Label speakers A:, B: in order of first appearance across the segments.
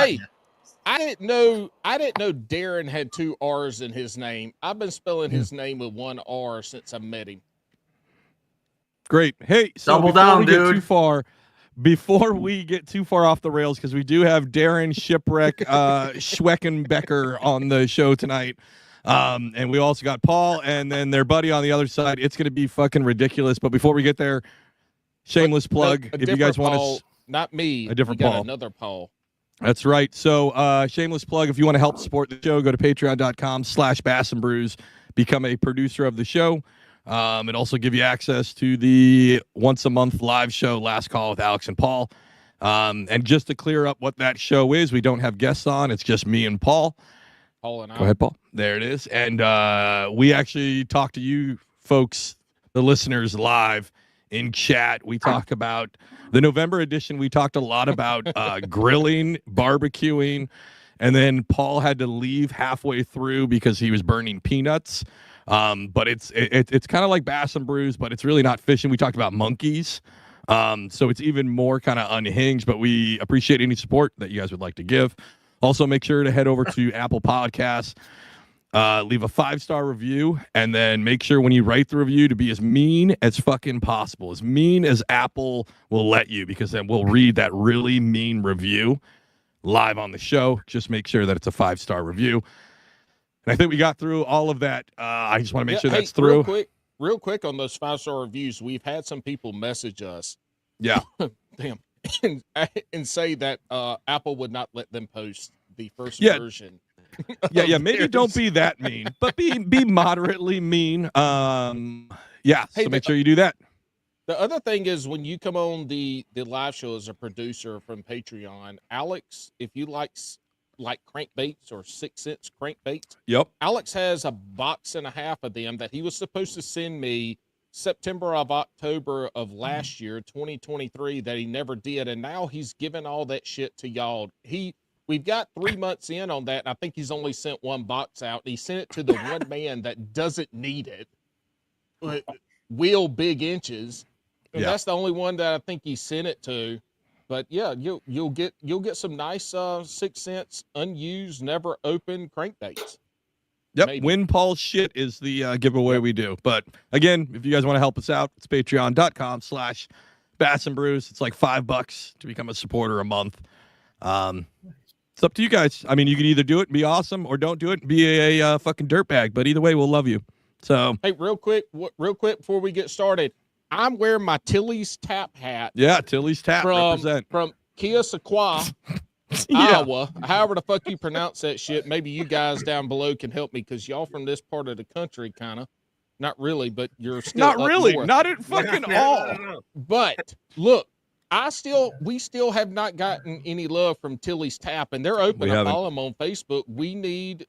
A: Hey, I didn't know Darrin had 2 R's in his name. I've been spelling his name with 1 R since I met him.
B: Great. Hey, so
C: Double
B: before
C: down,
B: we get
C: dude.
B: before we get too far off the rails, because we do have Darrin Shipwreck Schweckenbecker on the show tonight. And we also got Paul and then their buddy on the other side. It's going to be fucking ridiculous. But before we get there, shameless plug.
A: No,
B: if you guys want
A: Paul,
B: to,
A: not me,
B: a different
A: you got
B: Paul.
A: another Paul.
B: That's right. So shameless plug. If you want to help support the show, go to patreon.com/bassandbrews. Become a producer of the show. It also give you access to the once a month live show, Last Call with Alex and Paul. And just to clear up what that show is, we don't have guests on. It's just me and Paul.
A: Paul and I.
B: Go ahead, Paul. There it is. And we actually talk to you folks, the listeners, live in chat. We talk about the November edition. We talked a lot about grilling, barbecuing, and then Paul had to leave halfway through because he was burning peanuts. But it's kind of like Bass and Brews, but it's really not fishing. We talked about monkeys. So it's even more kind of unhinged, but we appreciate any support that you guys would like to give. Also, make sure to head over to Apple Podcasts, leave a 5-star review, and then make sure when you write the review to be as mean as fucking possible, as mean as Apple will let you, because then we'll read that really mean review live on the show. Just make sure that it's a 5-star review. And I think we got through all of that. I just want to make sure that's through.
A: Real quick on those 5-star reviews, we've had some people message us.
B: Yeah.
A: Damn. And say that Apple would not let them post the first version.
B: Yeah, maybe don't be that mean, but be moderately mean. Hey, so make sure you do that.
A: The other thing is when you come on the live show as a producer from Patreon, Alex, if you like crankbaits or 6 cents crankbaits,
B: yep,
A: Alex has a box and a half of them that he was supposed to send me September of October of last year, 2023, that he never did, and now he's given all that shit to y'all. We've got 3 months in on that, and I think he's only sent 1 box out. He sent it to the one man that doesn't need it, Will Big Inches, and that's the only one that I think he sent it to. But yeah, you'll get some nice 6 cents unused, never opened crankbaits.
B: Yep,
A: Maybe.
B: Win Paul's shit is the giveaway we do. But again, if you guys want to help us out, it's patreon.com/bassandbrews. It's like $5 to become a supporter a month. It's up to you guys. I mean, you can either do it and be awesome, or don't do it and be a fucking dirtbag. But either way, we'll love you. So
A: hey, real quick before we get started, I'm wearing my Tilly's Tap hat.
B: Yeah, Tilly's Tap represent
A: from Keosauqua, Iowa. However the fuck you pronounce that shit. Maybe you guys down below can help me, because y'all from this part of the country, kind of. Not really, but you're still
B: not really,
A: north.
B: not at fucking all.
C: No.
A: But look, we still have not gotten any love from Tilly's Tap, and they're open. I follow them on Facebook. We need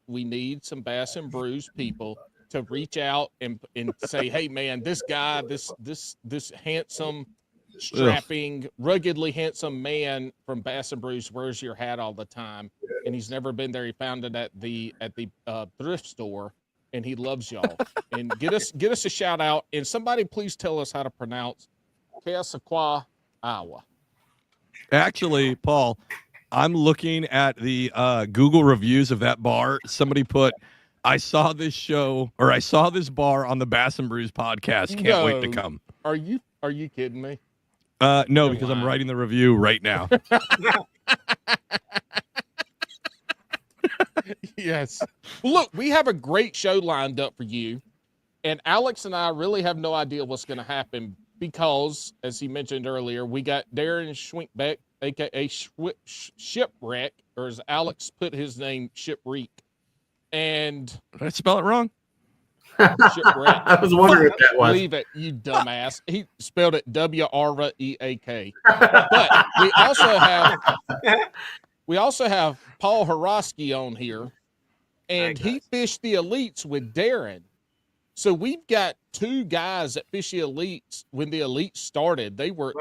A: some Bass and Brews people to reach out and say, hey man, this guy, this handsome, strapping, ruggedly handsome man from Bass and Brews wears your hat all the time, and he's never been there. He found it at the thrift store, and he loves y'all. And get us a shout out, and somebody please tell us how to pronounce Keosauqua, Iowa.
B: Actually, Paul, I'm looking at the Google reviews of that bar. Somebody put, I saw this bar on the Bass and Brews podcast. Can't wait to come.
A: Are you kidding me?
B: No, because I'm writing the review right now.
A: Yes. Look, we have a great show lined up for you, and Alex and I really have no idea what's going to happen, because, as he mentioned earlier, we got Darrin Schwinkbeck, a.k.a. Shipwreck, or as Alex put his name, Shipwreck. And
B: did I spell it wrong?
A: Shipwreck.
C: I was wondering if that was.
A: Leave it, you dumbass. He spelled it W-R-E-A-K. But we also have Paul Horosky on here, and he fished the Elites with Darrin. So we've got 2 guys that fished the Elites when the Elites started. They were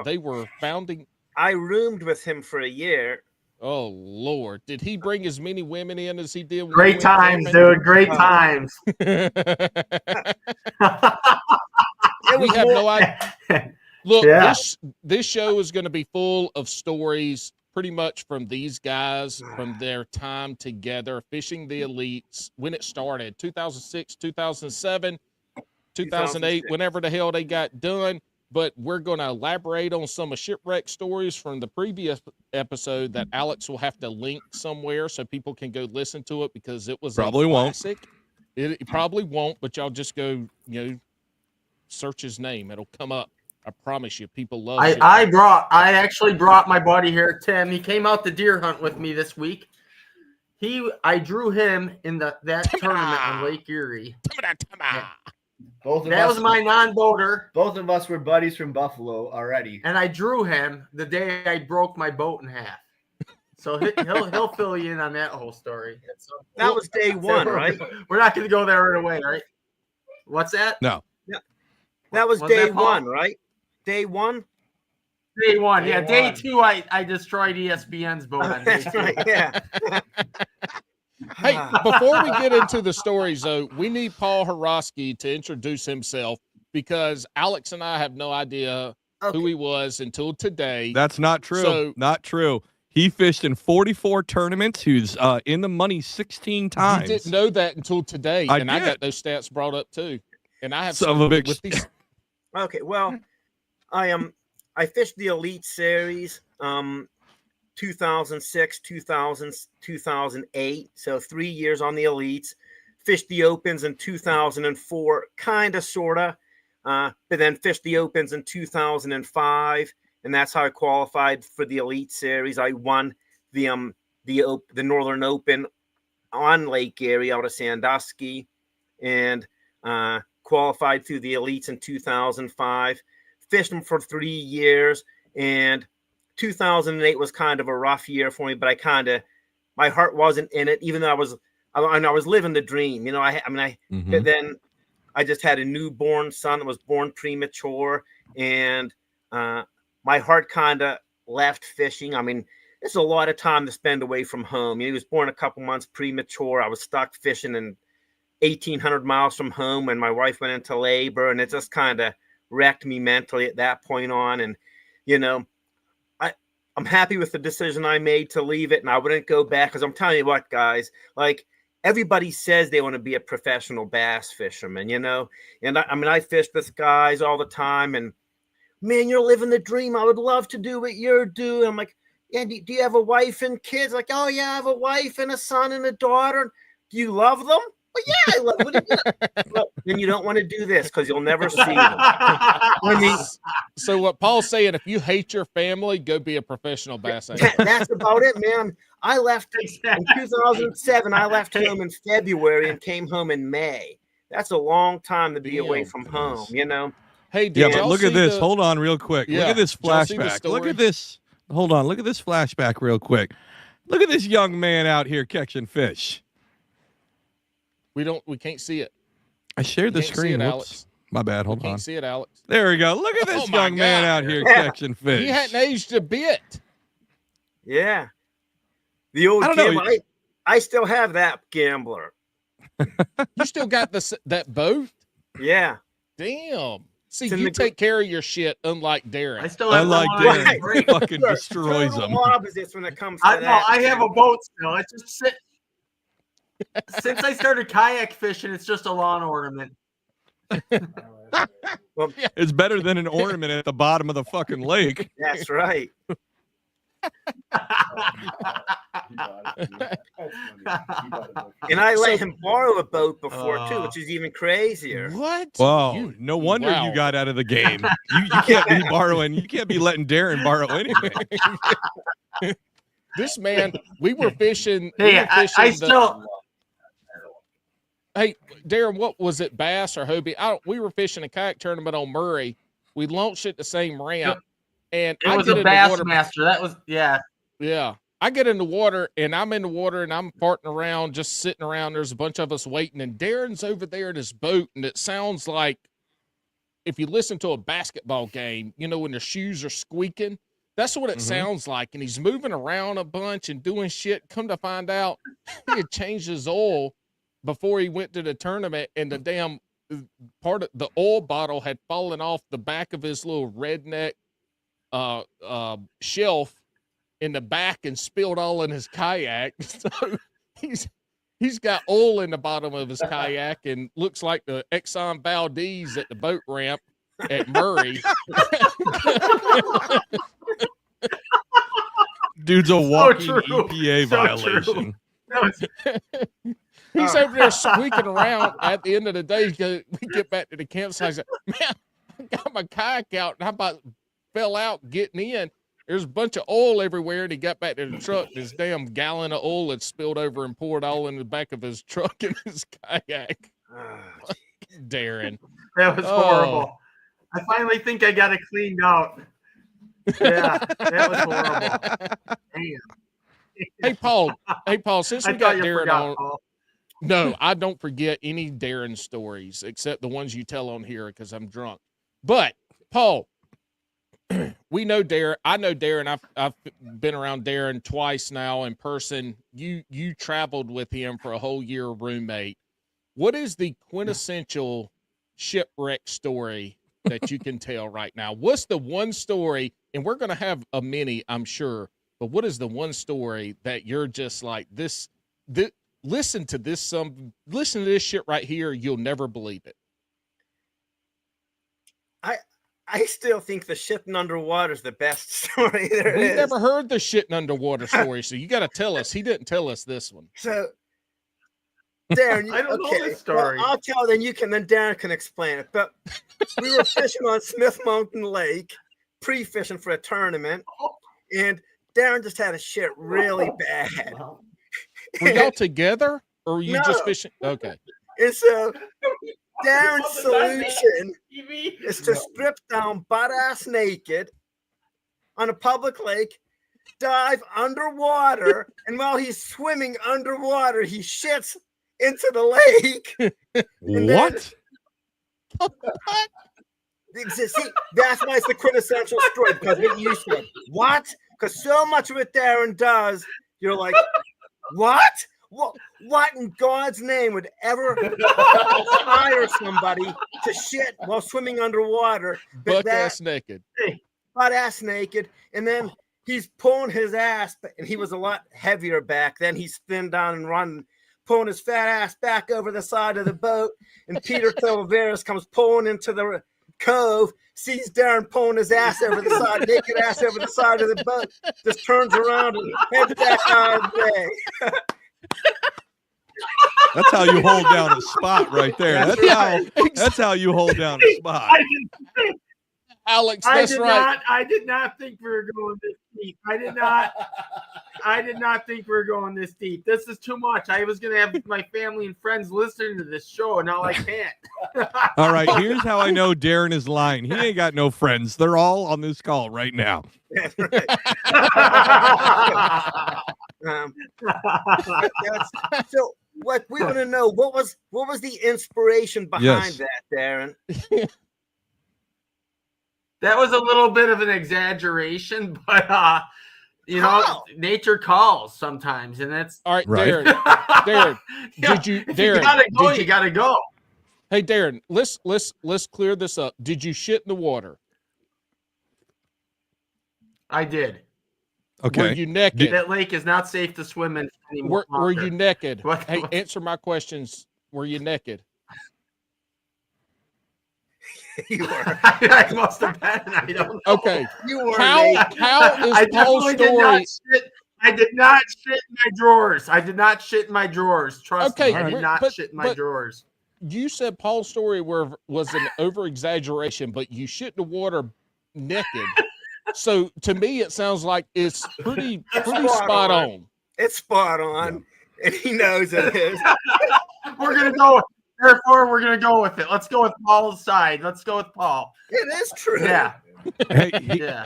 A: founding.
D: I roomed with him for a year.
A: Oh Lord, did he bring as many women in as he did?
C: Great times, dude. Great times.
A: We have no idea. Look, this show is going to be full of stories pretty much from these guys, from their time together, fishing the elites, when it started, 2006, 2007, 2008, whenever the hell they got done. But we're going to elaborate on some of shipwreck stories from the previous episode that Alex will have to link somewhere so people can go listen to it, because it was
B: Probably
A: a
B: won't.
A: classic. It probably won't, but y'all just go, search his name. It'll come up. I promise you, people love it.
C: I actually brought my buddy here, Tim. He came out the deer hunt with me this week. I drew him in that tournament on Lake Erie. That was my non-boater.
E: Both of us were buddies from Buffalo already.
C: And I drew him the day I broke my boat in half. So he'll fill you in on that whole story.
D: That was day one, right?
C: We're not going to go there right away, right? What's that?
B: No.
D: Yeah. That was day one, right? Day one?
C: Day one, yeah. Day two, I destroyed ESPN's boat on day two.
D: Right, yeah.
A: Hey, before we get into the stories, though, we need Paul Horosky to introduce himself, because Alex and I have no idea who he was until today.
B: That's not true. Not true. He fished in 44 tournaments. He was in the money 16 times.
A: You didn't know that until today, I got those stats brought up too. And I have some of with these.
D: Okay, well, I fished the Elite Series 2006, 2000, 2008, so 3 years on the Elites. Fished the Opens in 2004, kind of, sort of, but then fished the Opens in 2005, and that's how I qualified for the Elite Series. I won the Northern Open on Lake Erie out of Sandusky, and qualified through the Elites in 2005. Fished them for 3 years, and 2008 was kind of a rough year for me, but my heart wasn't in it, even though I was living the dream. Then I just had a newborn son that was born premature, and my heart kind of left fishing. I mean, it's a lot of time to spend away from home. He was born a couple months premature. I was stuck fishing in 1,800 miles from home when my wife went into labor, and it just kind of wrecked me mentally at that point on. And, I'm happy with the decision I made to leave it, and I wouldn't go back, because I'm telling you what, guys, like, everybody says they want to be a professional bass fisherman, and I fish with guys all the time, and man, you're living the dream. I would love to do what you're doing. I'm like, yeah, do you have a wife and kids? Like, oh yeah, I have a wife and a son and a daughter. Do you love them? Well, yeah, I love them. Well, then you don't want to do this, because you'll never see them.
A: So what Paul's saying, if you hate your family, go be a professional bass angler.
D: That's about it, man. I left in 2007. I left home in February and came home in May. That's a long time to be away from home,
A: Hey,
B: but look at this. Hold on real quick. Look at this flashback. Look at this. Hold on. Look at this flashback real quick. Look at this young man out here catching fish.
A: We can't see it.
B: I shared the screen.
A: Alex.
B: My bad. Hold on.
A: Can't see it, Alex.
B: There we go. Look at this young man out here catching fish.
A: He hadn't aged a bit.
D: Yeah. The old gambler. I still have that gambler.
A: You still got that boat?
D: Yeah.
A: Damn. See, you take care of your shit, unlike Darrin.
C: I still have
B: Darrin. He fucking destroys them.
D: Opposites when it comes to that.
C: I have a boat still. It's just since I started kayak fishing, it's just a lawn ornament.
D: Well,
B: it's better than an ornament at the bottom of the fucking lake.
D: That's right. And I let him borrow a boat before too, which is even crazier.
A: What?
B: Wow, no wonder you got out of the game. You can't be borrowing. You can't be letting Darrin borrow anything.
A: This man, we were fishing.
C: Hey,
A: Hey, Darrin, what was it, bass or Hobie? We were fishing a kayak tournament on Murray. We launched at the same ramp, and
C: it was a Bassmaster. That was yeah.
A: I get in the water, and I'm in the water, and I'm farting around, just sitting around. There's a bunch of us waiting, and Darrin's over there in his boat, and it sounds like if you listen to a basketball game, when their shoes are squeaking. That's what it sounds like, and he's moving around a bunch and doing shit. Come to find out, he had changed his oil before he went to the tournament, and the damn part of the oil bottle had fallen off the back of his little redneck shelf in the back and spilled all in his kayak. So he's got oil in the bottom of his kayak and looks like the Exxon Valdez at the boat ramp at Murray.
B: Dude's a walking
C: true.
B: EPA
C: So
B: violation.
A: He's over there squeaking around. At the end of the day, we get back to the campsite. He's like, man, I got my kayak out and I about fell out getting in. There's a bunch of oil everywhere. And he got back to the truck. This damn gallon of oil had spilled over and poured all in the back of his truck and his kayak. Darrin.
C: That was horrible. I finally think I got it cleaned out. Yeah, that was horrible. Damn.
A: Hey, Paul, since we
C: I
A: got
C: thought you
A: Darrin
C: forgot,
A: on.
C: Paul.
A: No, I don't forget any Darrin stories except the ones you tell on here because I'm drunk. But, Paul, we know Darrin. I know Darrin. I've been around Darrin twice now in person. You traveled with him for a whole year, roommate. What is the quintessential shipwreck story that you can tell right now? What's the one story, and we're going to have a mini, I'm sure, but what is the one story that you're just like, listen to this shit right here, you'll never believe it.
D: I still think the shitting underwater is the best story there is.
A: We've never heard the shitting underwater story, so you got to tell us. He didn't tell us this one.
D: So, Darrin,
C: I don't know this story.
D: Well, I'll tell. Then Darrin can explain it. But we were fishing on Smith Mountain Lake, pre-fishing for a tournament, and Darrin just had a shit really bad.
A: Were y'all together, or were you just fishing? Okay.
D: And so Darrin's solution is to strip down butt-ass naked on a public lake, dive underwater, and while he's swimming underwater, he shits into the lake.
B: What?
D: See, that's why it's the quintessential story, because what you said. What? Because so much of what Darrin does, you're like, what? What in God's name would ever hire somebody to shit while swimming underwater?
A: Butt-ass naked.
D: Butt-ass naked. And then he's pulling his ass, and he was a lot heavier back then. He's thinned down and running, pulling his fat ass back over the side of the boat. And Peter Calaveras comes pulling into the cove, sees Darrin pulling his ass over the side, naked ass over the side of the boat, just turns around and heads back out of the way.
B: That's how you hold down a spot right there. That's how you hold down a spot.
A: Alex, that's right.
C: I did not think we were going this deep. I did not think we were going this deep. This is too much. I was going to have my family and friends listening to this show, and now I can't.
B: All right, here's how I know Darrin is lying. He ain't got no friends. They're all on this call right now.
D: That's right. So, what we want to know, what was the inspiration behind that, Darrin?
C: That was a little bit of an exaggeration, but nature calls sometimes, and that's
A: all right.
B: Right.
A: Darrin, you
C: gotta go.
A: Hey, Darrin, let's clear this up. Did you shit in the water?
C: I did.
B: Okay.
A: Were you naked?
C: That lake is not safe to swim in anymore.
A: Were you naked?
C: What?
A: Hey, answer my questions. Were you naked?
D: You were.
C: I must have been. I don't know.
A: Okay.
D: You were.
A: How is Paul's story?
C: I did not shit in my drawers. I did not shit in my drawers. Trust me. I did not shit in my drawers.
A: You said Paul's story was an over exaggeration, but you shit in the water naked. So to me, it sounds like it's pretty spot on.
D: It's spot on, and he knows it is.
C: We're gonna go. Therefore, we're gonna go with it. Let's go with Paul's side. Let's go with Paul.
D: It is true.
C: Yeah.
B: Hey,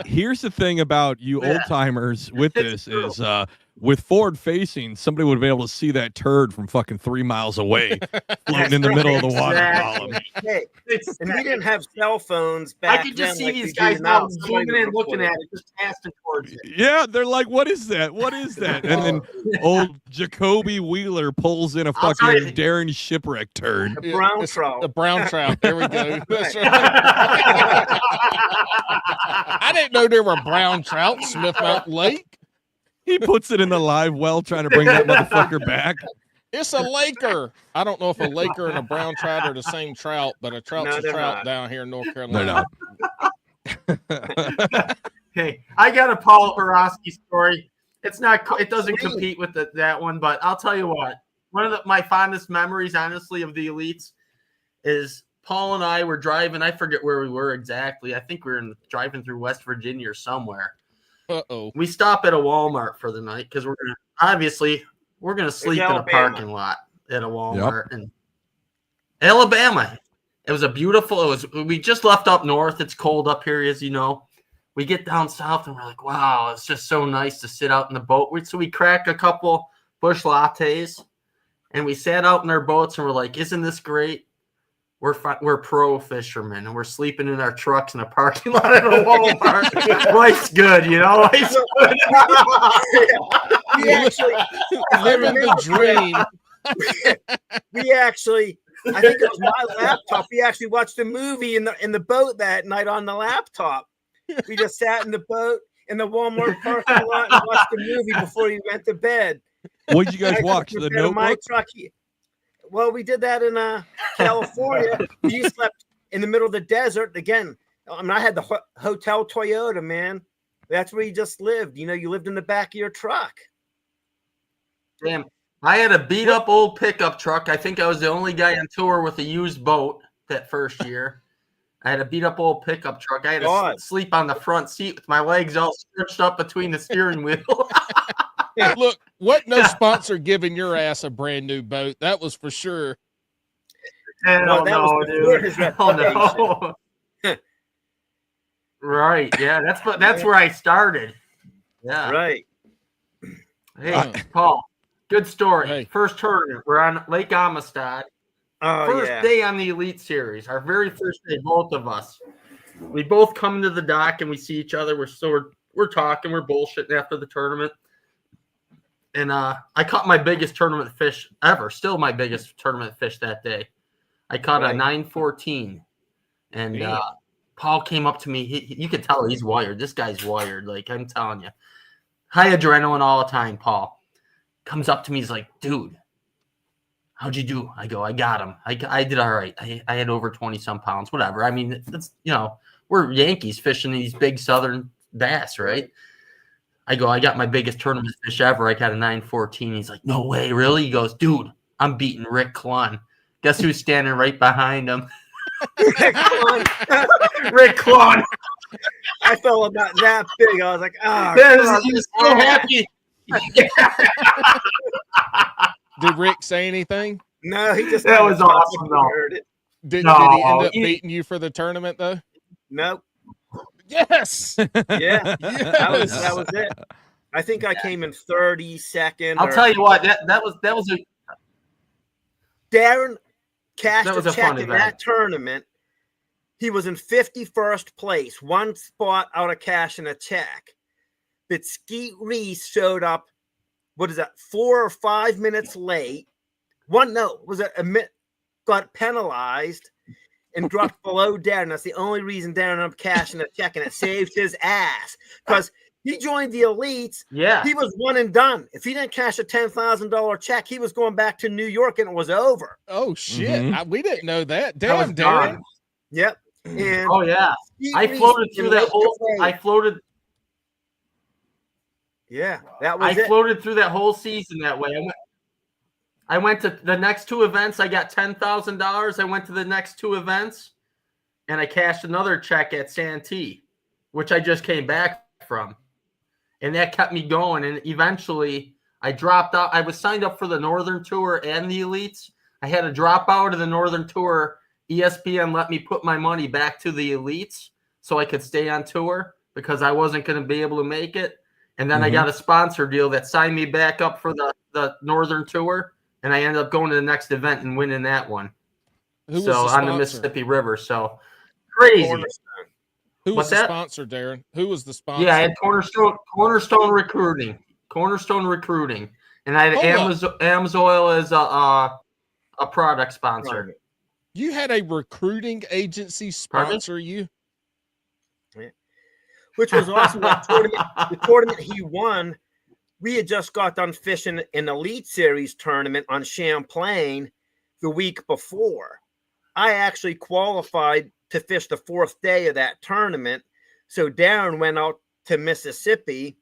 B: here's the thing about you old timers with this is with forward facing, somebody would be able to see that turd from fucking 3 miles away floating in the middle of the water column.
D: Hey, and we didn't have cell phones back then.
C: I can just see
D: like
C: these
D: we
C: guys
D: do
C: now zooming in, looking at it, just casting towards it.
B: Yeah, they're like, what is that? What is that? And then old Jacoby Wheeler pulls in a fucking Darrin shipwreck turd.
D: The brown trout.
A: The brown trout. There we go. That's right. I didn't know there were brown trout in Smith Mountain Lake.
B: He puts it in the live well, trying to bring that motherfucker back.
A: It's a Laker. I don't know if a Laker and a brown trout are the same trout, but a trout's
D: No,
A: a
D: they're
A: trout
D: not.
A: down here in North
B: They're
A: Carolina.
B: not.
C: Hey, I got a Paul Horosky story. It's not. It doesn't compete with that one, but I'll tell you what. One of my fondest memories, honestly, of the Elites is Paul and I were driving. I forget where we were exactly. I think we were driving through West Virginia or somewhere.
A: Uh-oh.
C: We stop at a Walmart for the night because we're gonna sleep in a parking lot at a Walmart in Alabama. It was we just left up north. It's cold up here, as you know. We get down south and we're like, wow, it's just so nice to sit out in the boat. So we cracked a couple bush lattes and we sat out in our boats and we're like, isn't this great? We're pro fishermen and we're sleeping in our trucks in a parking lot at a Walmart. Life's good, you know. Life's good.
D: We actually
A: living the dream.
D: we actually, I think it was my laptop. We actually watched a movie in the boat that night on the laptop. We just sat in the boat in the Walmart parking lot and watched the movie before we went to bed.
B: What did you guys watch? The Notebook?
D: My truck. Well, we did that in California. We slept in the middle of the desert. Again, I mean, I had the Hotel Toyota, man. That's where you just lived. You know, you lived in the back of your truck.
C: Damn. I had a beat up old pickup truck. I think I was the only guy on tour with a used boat that first year. I had a beat up old pickup truck. I had to sleep on the front seat with my legs all stretched up between the steering wheel.
A: Look, what no sponsor giving your ass a brand new boat? That was for sure.
C: Hell no, dude. Hell no. Right. Yeah, that's where I started. Yeah.
D: Right.
C: Hey, Paul. Good story. Hey. First tournament. We're on Lake Amistad. First day on the Elite Series. Our very first day, both of us. We both come into the dock and we see each other. We're talking. We're bullshitting after the tournament. And I caught my biggest tournament fish ever. Still my biggest tournament fish that day. I caught a 914. And Paul came up to me. You could tell he's wired. This guy's wired. Like, I'm telling you. High adrenaline all the time, Paul. Comes up to me. He's like, dude, how'd you do? I go, I got him. I did all right. I had over 20-some pounds. Whatever. I mean, it's, we're Yankees fishing these big southern bass, right? I go, I got my biggest tournament fish ever. I got a 914. He's like, no way, really? He goes, dude, I'm beating Rick Clunn. Guess who's standing right behind him?
D: Rick Clunn.
C: Rick Clunn.
D: I felt about that big. I was like,
C: he was so happy.
A: Did Rick say anything?
D: No, he just
C: that was awesome. No.
A: Did he end up beating you for the tournament though?
D: Nope.
A: Yes.
D: Yeah. That was it. I think I came in 32nd.
C: I'll tell you what, that was a
D: Darrin cashed a check in that tournament. He was in 51st place, one spot out of cash and a check. But Skeet Reese showed up, 4 or 5 minutes late. Got penalized and dropped below Darrin. That's the only reason Darrin ended up cashing a check, and it saved his ass. Because he joined the Elites.
C: Yeah.
D: He was one and done. If he didn't cash a $10,000 check, he was going back to New York and it was over.
A: Oh, shit. Mm-hmm. We didn't know that. Damn, Darrin.
D: Yep. And
C: I floated through that whole
D: Yeah, that was it.
C: Floated through that whole season that way. I went to the next 2 events. I got $10,000. I went to the next 2 events, and I cashed another check at Santee, which I just came back from. And that kept me going. And eventually, I dropped out. I was signed up for the Northern Tour and the Elites. I had to drop out of the Northern Tour. ESPN let me put my money back to the Elites so I could stay on tour because I wasn't going to be able to make it. And then I got a sponsor deal that signed me back up for the Northern Tour. And I ended up going to the next event and winning that one.
A: Who was the sponsor?
C: On the Mississippi River. So crazy.
A: Who was the sponsor, Darrin? Who was the sponsor?
C: Yeah, I had Cornerstone Recruiting. And I had Amsoil as a product sponsor.
A: You had a recruiting agency sponsor you?
D: Yeah. Which was awesome. The tournament he won, we had just got done fishing an Elite Series tournament on Champlain the week before. I actually qualified to fish the 4th day of that tournament. So Darrin went out to Mississippi,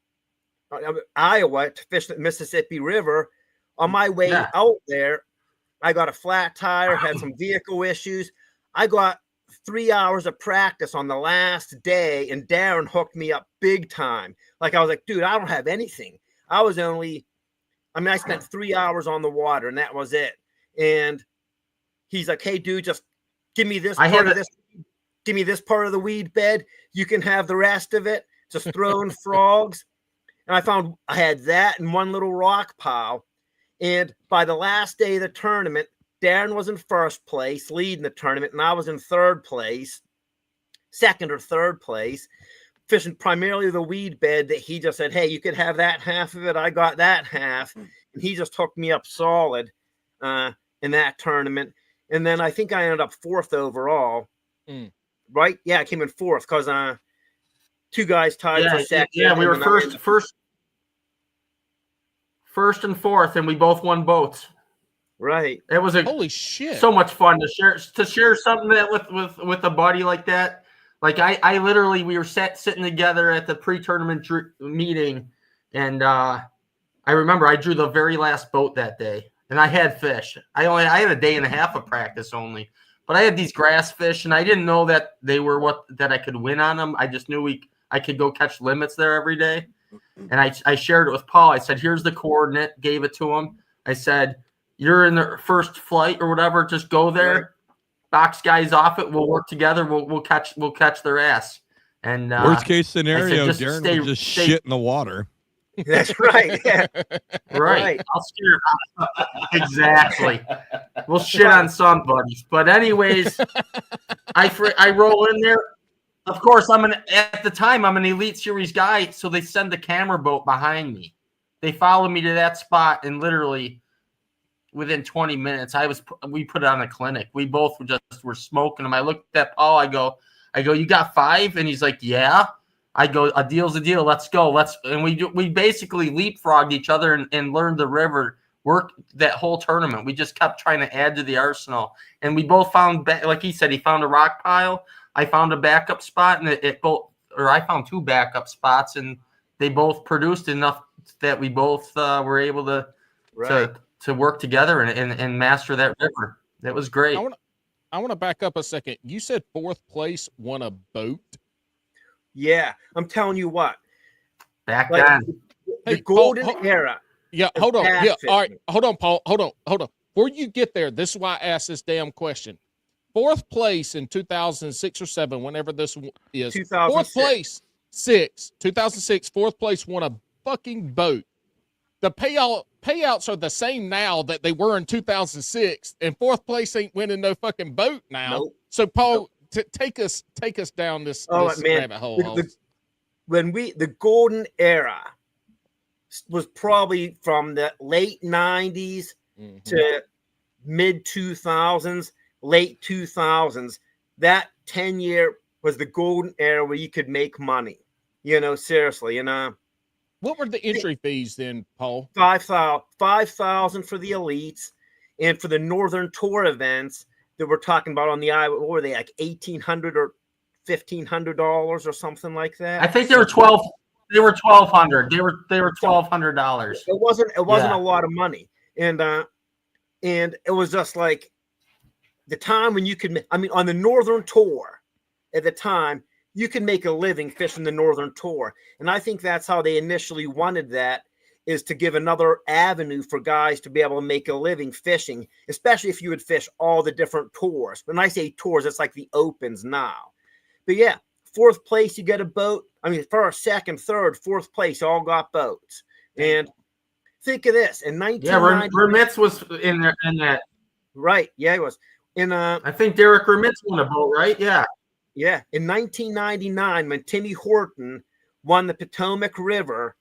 D: Iowa, to fish the Mississippi River. On my way out there, I got a flat tire, had some vehicle issues. I got 3 hours of practice on the last day, and Darrin hooked me up big time. Like, I was like, dude, I don't have anything. I spent 3 hours on the water, and that was it. And he's like, hey, dude, just give me this give me this part of the weed bed. You can have the rest of it. Just throwing frogs. And I found I had that and one little rock pile. And by the last day of the tournament, Darrin was in first place, leading the tournament, and I was in third place, second or third place, fishing primarily the weed bed that he just said, hey, you could have that half of it. I got that half. And he just hooked me up solid in that tournament. And then I think I ended up 4th overall. Right? Yeah, I came in 4th because 2 guys tied for second.
C: Yeah, we were first and 4th, and we both won boats.
D: Right.
C: It was
A: holy shit.
C: So much fun to share something that with a buddy like that. Like I literally, we were sitting together at the pre-tournament meeting, and I remember I drew the very last boat that day, and I had fish. I had a day and a half of practice only, but I had these grass fish, and I didn't know that they were that I could win on them. I just knew I could go catch limits there every day. And I shared it with Paul. I said, here's the coordinate, gave it to him. I said, you're in the first flight or whatever, just go there. Right. Box guys off it. We'll work together. We'll catch their ass. And
B: worst case scenario, Darrin would just shit in the water.
D: That's right. Yeah.
C: Right. I'll steer. Exactly. We'll shit on some buddies. But anyways, I roll in there. Of course, at the time I'm an Elite Series guy, so they send the camera boat behind me. They follow me to that spot, and literally within 20 minutes, we put on a clinic. We both were smoking them. I looked at Paul. I go, you got 5? And he's like, yeah. I go, a deal's a deal. Let's go. And we basically leapfrogged each other and learned the river. Work that whole tournament. We just kept trying to add to the arsenal, and we both found, like he said, he found a rock pile. I found a backup spot, and I found 2 backup spots, and they both produced enough that we both were able to work together and master that river. That was great.
A: I want to back up a second. You said 4th place won a boat.
D: Yeah, I'm telling you what.
C: Back then,
D: the golden era.
A: Yeah, hold on. Yeah, all right. Hold on, Paul. Hold on. Before you get there, this is why I asked this damn question. 4th place in 2006 or 7, whenever this is. 4th place, 2006, 4th place won a fucking boat. The payouts are the same now that they were in 2006, and 4th place ain't winning no fucking boat now. Nope. So, Paul, take us down this rabbit hole.
D: The golden era was probably from the late 90s to mid 2000s. Late 2000s, that 10-year was the golden era where you could make money. Seriously.
A: What were the entry fees then, Paul?
D: $5,000 for the elites, and for the Northern Tour events that we're talking about on the Iowa, what were they, like $1,800 or $1,500 or something like that?
C: I think they were 12. They were $1,200. They were $1,200.
D: It wasn't a lot of money, and it was just like. The time when you could, on the Northern Tour at the time, you could make a living fishing the Northern Tour. And I think that's how they initially wanted that, is to give another avenue for guys to be able to make a living fishing, especially if you would fish all the different tours. When I say tours, it's like the Opens now. But yeah, 4th place, you get a boat. First, second, third, 4th place, all got boats. And think of this. In 1990,
C: Remitz was in there in that.
D: Right. Yeah, he was.
C: I think Derek Remitz won a boat, right? Yeah.
D: Yeah. In 1999, when Timmy Horton won the Potomac River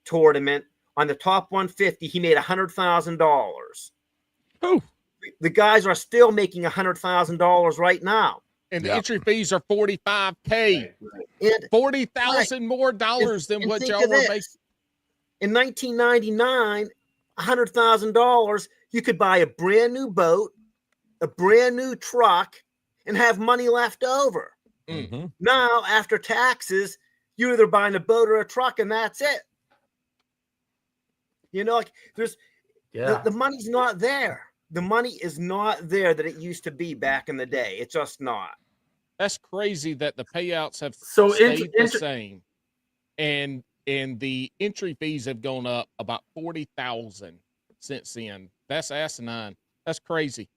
D: tournament on the top 150, he made $100,000.
A: Oh.
D: The guys are still making $100,000 right now.
A: And the entry fees are $45K. $40,000 more dollars than what y'all were making.
D: In 1999, $100,000, you could buy a brand new boat, a brand new truck, and have money left over.
B: Mm-hmm.
D: Now, after taxes, you're either buying a boat or a truck, and that's it. You know, like there's the money's not there. The money is not there that it used to be back in the day. It's just not.
A: That's crazy that the payouts have stayed the same, and the entry fees have gone up about 40,000 since then. That's asinine. That's crazy.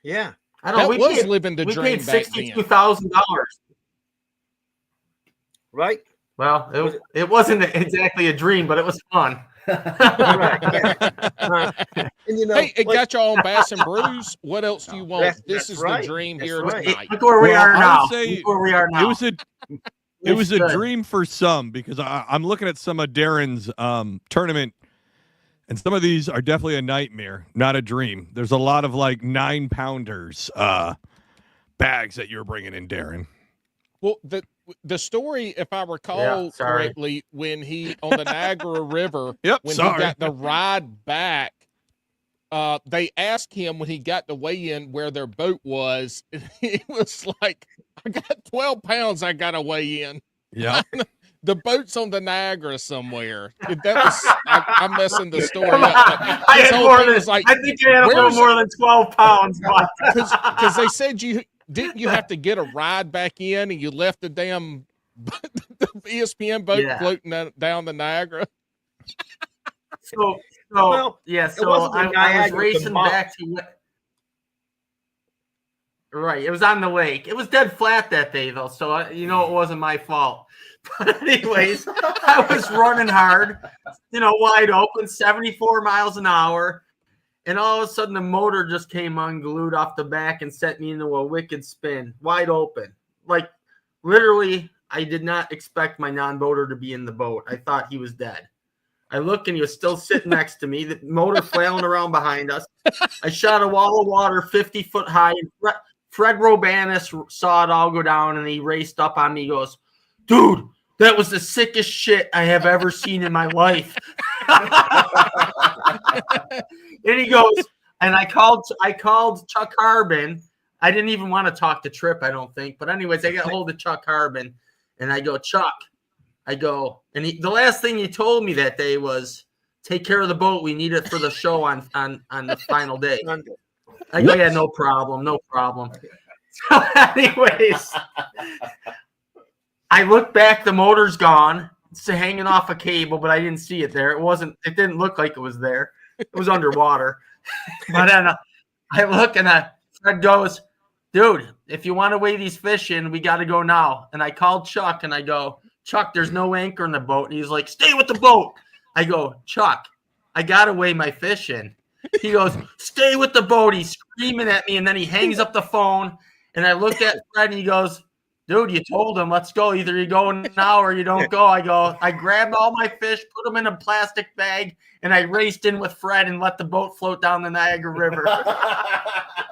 D: Yeah,
C: I know.
A: That was living the dream back then.
C: $62,000.
D: Right.
C: Well, it wasn't exactly a dream, but it was fun.
D: Right, yeah. And, you know,
A: hey, it got y'all on Bass and Brews. What else do you want? This is
D: right.
A: the dream
D: That's
A: here
D: right.
A: tonight.
C: Look where we are now.
B: It was a dream for some, because I'm looking at some of Darrin's tournament, and some of these are definitely a nightmare, not a dream. There's a lot of like 9-pounders bags that you're bringing in, Darrin.
A: Well, the story, if I recall correctly, when he on the Niagara River, he got the ride back, they asked him when he got to weigh in where their boat was. And he was like, "I got 12 pounds. I got to weigh in."
B: Yeah,
A: the boat's on the Niagara somewhere. That was I'm messing the story up.
C: I had more than like, I think you had a little more than 12 pounds,
A: because they said you have to get a ride back in, and you left the damn the ESPN boat floating down the Niagara.
C: So I was racing back to right. It was on the lake. It was dead flat that day, though, so it wasn't my fault. But anyways, I was running hard, wide open, 74 miles an hour. And all of a sudden, the motor just came unglued off the back and set me into a wicked spin, wide open. Like, literally, I did not expect my non-boater to be in the boat. I thought he was dead. I look, and he was still sitting next to me, the motor flailing around behind us. I shot a wall of water 50 foot high. And Fred Robanis saw it all go down, and he raced up on me. He goes, "Dude, that was the sickest shit I have ever seen in my life." And he goes, and I called Chuck Harbin. I didn't even want to talk to Tripp, I don't think. But anyways, I got a hold of Chuck Harbin, and I go, "Chuck," the last thing he told me that day was, "Take care of the boat. We need it for the show on the final day." I go, "Yeah, no problem. So anyways, I look back, the motor's gone. It's hanging off a cable, but I didn't see it there. It didn't look like it was there. It was underwater. But then I look, and Fred goes, "Dude, if you want to weigh these fish in, we got to go now." And I called Chuck, and I go, "Chuck, there's no anchor in the boat." And he's like, "Stay with the boat." I go, "Chuck, I got to weigh my fish in." He goes, "Stay with the boat." He's screaming at me, and then he hangs up the phone. And I look at Fred, and he goes, "Dude, you told him, let's go. Either you go now or you don't go." I grabbed all my fish, put them in a plastic bag, and I raced in with Fred and let the boat float down the Niagara River.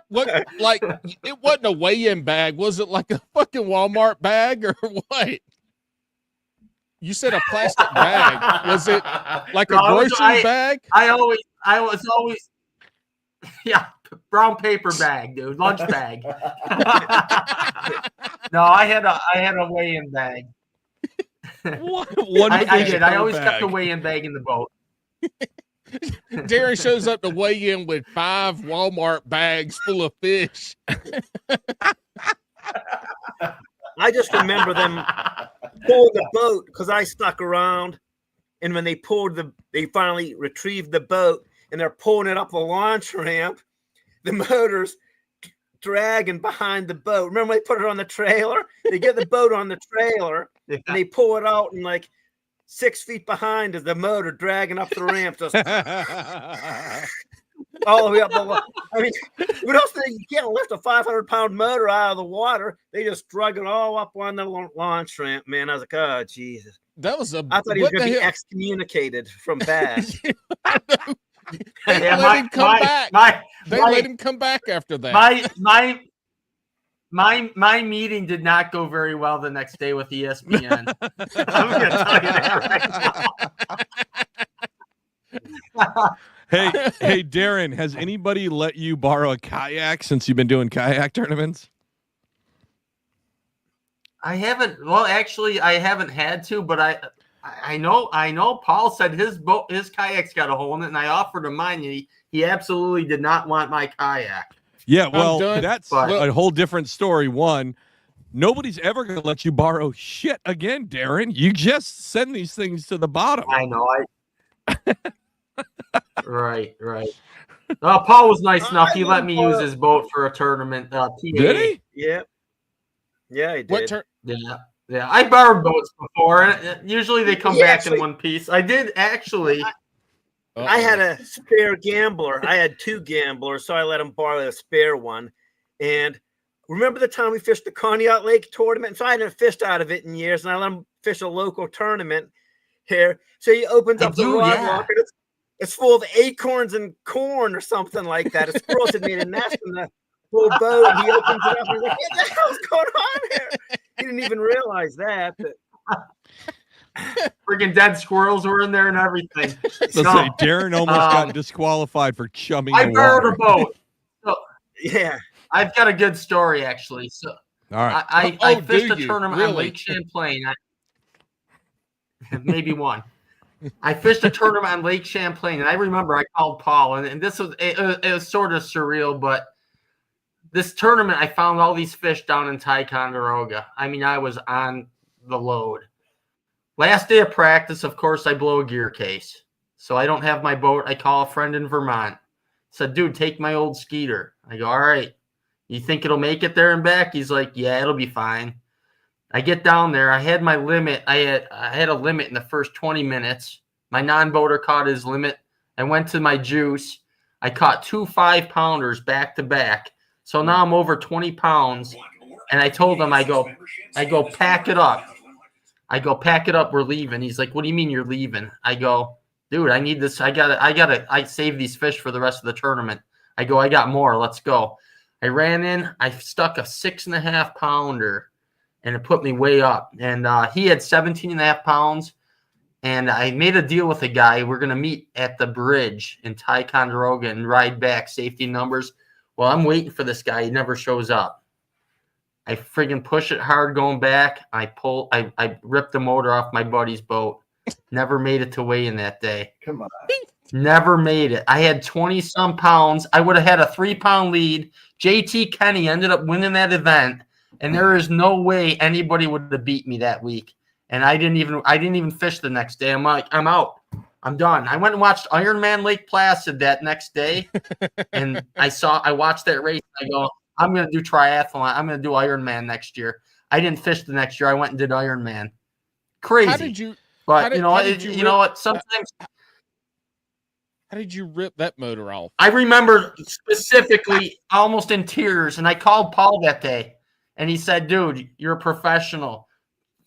A: What? Like, it wasn't a weigh-in bag. Was it like a fucking Walmart bag or what? You said a plastic bag. Was it like a grocery bag?
C: I was always, yeah, brown paper bag, dude, lunch bag. No, I had a weigh-in bag. I did. I always kept a weigh-in bag in the boat.
A: Darrin shows up to weigh in with 5 Walmart bags full of fish.
D: I just remember them pulling the boat because I stuck around, and when they finally retrieved the boat, and they're pulling it up the launch ramp, the motor's dragging behind the boat. Remember, they put it on the trailer? They get the boat on the trailer, and they pull it out, and like 6 feet behind is the motor dragging up the ramp, just all the way up the line. I mean, what else? You can't lift a 500-pound motor out of the water. They just drug it all up on the launch ramp, man. I was like, oh, Jesus.
A: I thought
D: he was going to be excommunicated from Bass.
A: They let him come back. They let him come back after that.
C: My meeting did not go very well the next day with ESPN. I'm going to tell you that right now.
B: Hey, Darrin, has anybody let you borrow a kayak since you've been doing kayak tournaments?
C: I haven't. Well, actually, I haven't had to, but I know. Paul said his kayak's got a hole in it, and I offered him mine. And he absolutely did not want my kayak.
B: Yeah, well, that's a whole different story. One, nobody's ever going to let you borrow shit again, Darrin. You just send these things to the bottom.
C: I know. Right. Paul was nice enough. He let me use his boat for a tournament.
B: Did he?
D: Yeah, he did.
C: Yeah. I borrowed boats before, and usually they come back in one piece. I did actually.
D: I had a spare gambler. I had 2 gamblers, so I let him borrow a spare one. And remember the time we fished the Conneaut Lake tournament? So I hadn't fished out of it in years, and I let him fish a local tournament here. So he opens up the rod locker. It's full of acorns and corn or something like that. A squirrel had made a nest in the whole boat. And he opens it up and he's like, what the hell's going on here? He didn't even realize that. But...
C: Freaking dead squirrels were in there and everything.
B: Let's say Darrin almost got disqualified for chumming.
C: I borrowed a boat. So,
D: yeah,
C: I've got a good story actually. So,
B: all right,
C: I fished a tournament on Lake Champlain. Maybe one. I fished a tournament on Lake Champlain, and I remember I called Paul, and this was it was sort of surreal, but this tournament I found all these fish down in Ticonderoga. I mean, I was on the load. Last day of practice, of course, I blow a gear case. So I don't have my boat. I call a friend in Vermont. Said, dude, take my old Skeeter. I go, all right. You think it'll make it there and back? He's like, yeah, it'll be fine. I get down there. I had my limit. I had a limit in the first 20 minutes. My non-boater caught his limit. I went to my juice. I caught 2 5-pounders back to back. So now I'm over 20 pounds. And I told him, I go, pack it up. We're leaving. He's like, what do you mean you're leaving? I go, dude, I need this. I save these fish for the rest of the tournament. I go, I got more. Let's go. I ran in. I stuck a 6.5-pounder, and it put me way up. And he had 17.5 pounds. And I made a deal with a guy. We're going to meet at the bridge in Ticonderoga and ride back, safety numbers. Well, I'm waiting for this guy. He never shows up. I friggin' push it hard going back. I ripped the motor off my buddy's boat. Never made it to weigh-in that day.
E: Come on.
C: Never made it. I had 20-some pounds. I would have had a 3-pound lead. JT Kenny ended up winning that event, and there is no way anybody would have beat me that week. And I didn't even fish the next day. I'm like, I'm out. I'm done. I went and watched Ironman Lake Placid that next day, and I watched that race. I go, I'm going to do triathlon. I'm going to do Ironman next year. I didn't fish the next year. I went and did Ironman. Crazy.
A: How did you?
C: But you know what? Sometimes.
A: How did you rip that motor off?
C: I remember specifically almost in tears, and I called Paul that day, and he said, "Dude, you're a professional.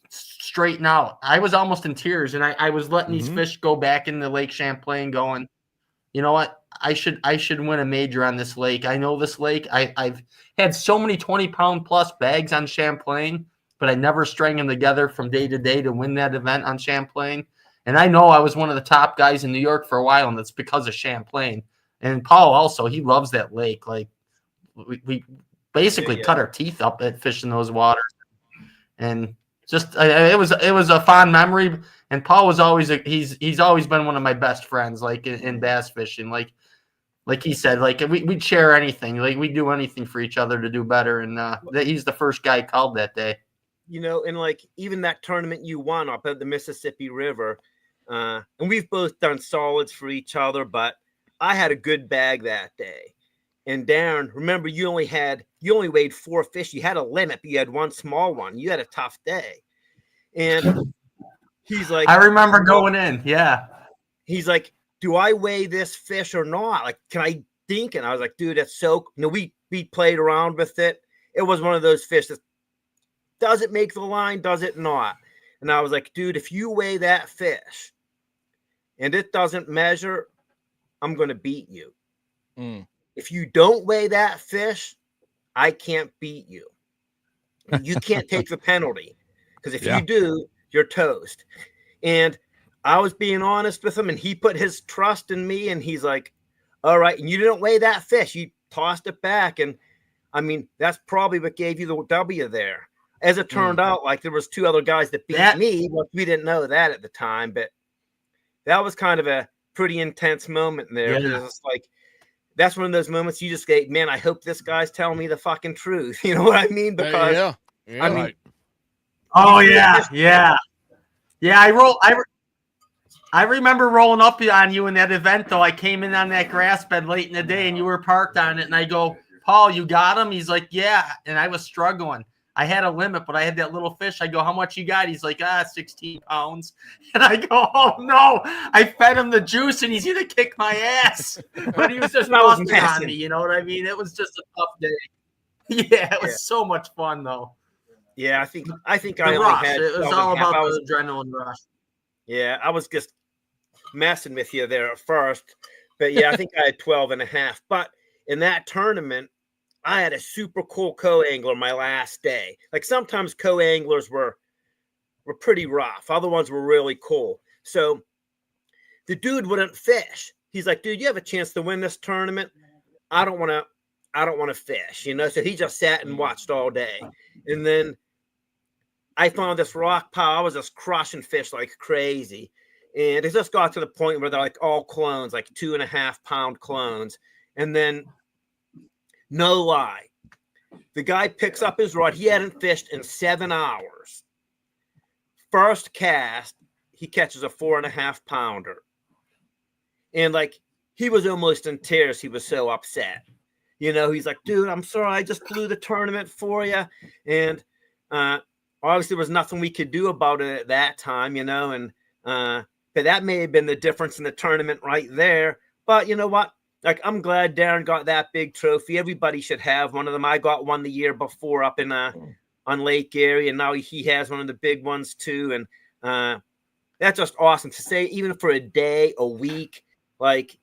C: Straighten out." I was almost in tears, and I was letting these fish go back into Lake Champlain, going, you know what? I should win a major on this lake. I know this lake. I've had so many 20-pound plus bags on Champlain, but I never string them together from day to day to win that event on Champlain. And I know I was one of the top guys in New York for a while, and that's because of Champlain. And Paul also, he loves that lake. Like we basically cut our teeth up at fishing those waters, and just it was a fond memory. And Paul was always he's always been one of my best friends, like in bass fishing. Like he said, like we'd share anything, like we do anything for each other to do better. And he's the first guy called that day.
D: You know, and like even that tournament you won up at the Mississippi River, and we've both done solids for each other, but I had a good bag that day. And Darrin, remember you only weighed 4 fish. You had a limit, but you had one small one. You had a tough day. And he's like,
C: I remember going in. Yeah.
D: He's like, do I weigh this fish or not? Like, can I dink it? And I was like, dude, that's so, we played around with it. It was one of those fish that does it make the line? Does it not? And I was like, dude, if you weigh that fish and it doesn't measure, I'm going to beat you. If you don't weigh that fish, I can't beat you. You can't take the penalty, because if you do, you're toast. And I was being honest with him, and he put his trust in me, and he's like, all right, and you didn't weigh that fish. You tossed it back. And I mean, that's probably what gave you the W there. As it turned out, like there was 2 other guys that beat me. Well, we didn't know that at the time, but that was kind of a pretty intense moment there. Yeah. It's like, that's one of those moments you just say, man, I hope this guy's telling me the fucking truth. You know what I mean? Because I mean,
C: oh yeah. I remember rolling up on you in that event, though. I came in on that grass bed late in the day, and you were parked on it. And I go, Paul, you got him? He's like, yeah. And I was struggling. I had a limit, but I had that little fish. I go, how much you got? He's like, 16 pounds. And I go, oh, no. I fed him the juice, and he's going to kick my ass. But he was just busting on me. You know what I mean? It was just a tough day. Yeah, it was so much fun, though.
D: Yeah, I think
C: the rush. It was all about the adrenaline rush.
D: Yeah, I was just messing with you there at first. But, yeah, I think I had 12.5. But in that tournament, I had a super cool co-angler my last day. Like sometimes co-anglers were pretty rough. Other ones were really cool. So the dude wouldn't fish. He's like, dude, you have a chance to win this tournament. I don't want to fish, you know? So he just sat and watched all day. And then I found this rock pile. I was just crushing fish like crazy. And it just got to the point where they're like all clones, like 2.5 pound clones. And then, no lie, the guy picks up his rod. He hadn't fished in 7 hours. First cast, he catches a 4.5 pounder. And like, he was almost in tears. He was so upset. You know, he's like, dude, I'm sorry. I just blew the tournament for you. And obviously there was nothing we could do about it at that time, you know, and but that may have been the difference in the tournament right there. But you know what? Like, I'm glad Darrin got that big trophy. Everybody should have one of them. I got one the year before up in on Lake Erie, and now he has one of the big ones too. And that's just awesome to say, even for a day, a week, like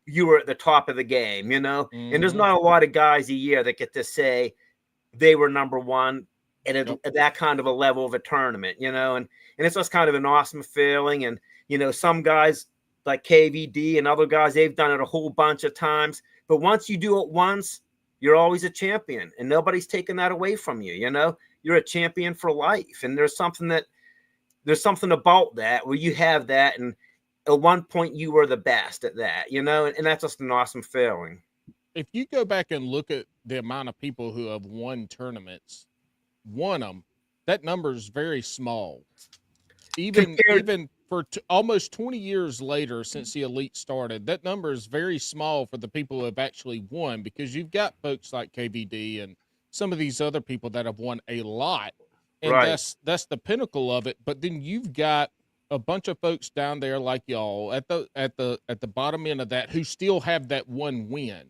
D: you were at the top of the game, you know? And there's not a lot of guys a year that get to say they were number one at that kind of a level of a tournament, you know? And it's just kind of an awesome feeling. And, you know, some guys like KVD and other guys, they've done it a whole bunch of times. But once you do it once, you're always a champion. And nobody's taking that away from you, you know? You're a champion for life. And there's something about that where you have that. And at one point, you were the best at that, you know? And that's just an awesome feeling.
A: If you go back and look at the amount of people who have won tournaments, won them, that number is very small. Even for almost 20 years later, since the Elite started, that number is very small for the people who have actually won, because you've got folks like KVD and some of these other people that have won a lot, and that's the pinnacle of it. But then you've got a bunch of folks down there like y'all at the bottom end of that who still have that one win.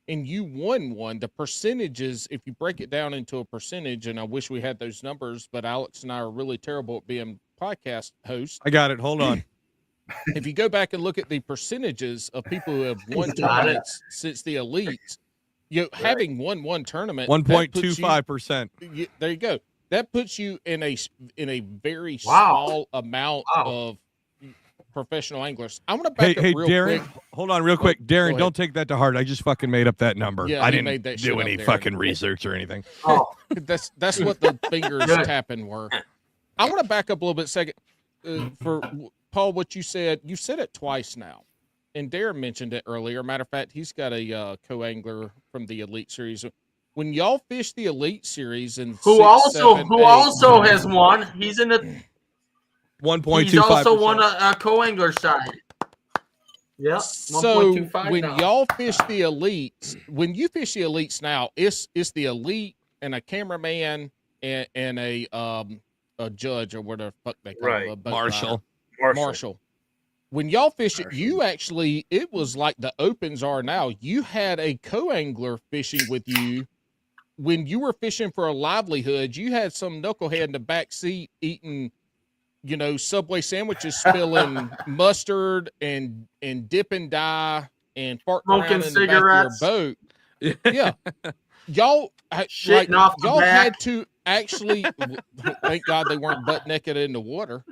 A: And you won one. The percentages, if you break it down into a percentage, and I wish we had those numbers, but Alex and I are really terrible at being podcast hosts.
B: I got it. Hold on.
A: If you go back and look at the percentages of people who have won tournaments since the Elite, having won one tournament,
B: 1.25%.
A: There you go. That puts you in a very small amount of professional anglers. I'm going to back up real
B: Darrin,
A: quick.
B: Hold on real quick. Darrin, don't take that to heart. I just fucking made up that number.
A: Yeah,
B: I didn't do any fucking research or anything.
A: Oh, that's what the fingers tapping were. I want to back up a little bit second for Paul, what you said it twice now. And Darrin mentioned it earlier. Matter of fact, he's got a co-angler from the Elite Series. When y'all fish the Elite Series and who
C: also has won, he's in the
B: 1.25%.
C: He's also won a co-angler side. Yeah.
A: So when y'all fish the Elites, when you fish the Elites now, it's the Elite and a cameraman and a judge or whatever the fuck they call it. Marshall. When y'all fish it, it was like the opens are now. You had a co-angler fishing with you. When you were fishing for a livelihood, you had some knucklehead in the back seat eating, Subway sandwiches, spilling mustard and dip and dye and farting around in the back of your boat. Yeah. Y'all had to actually, thank God they weren't butt naked in the water,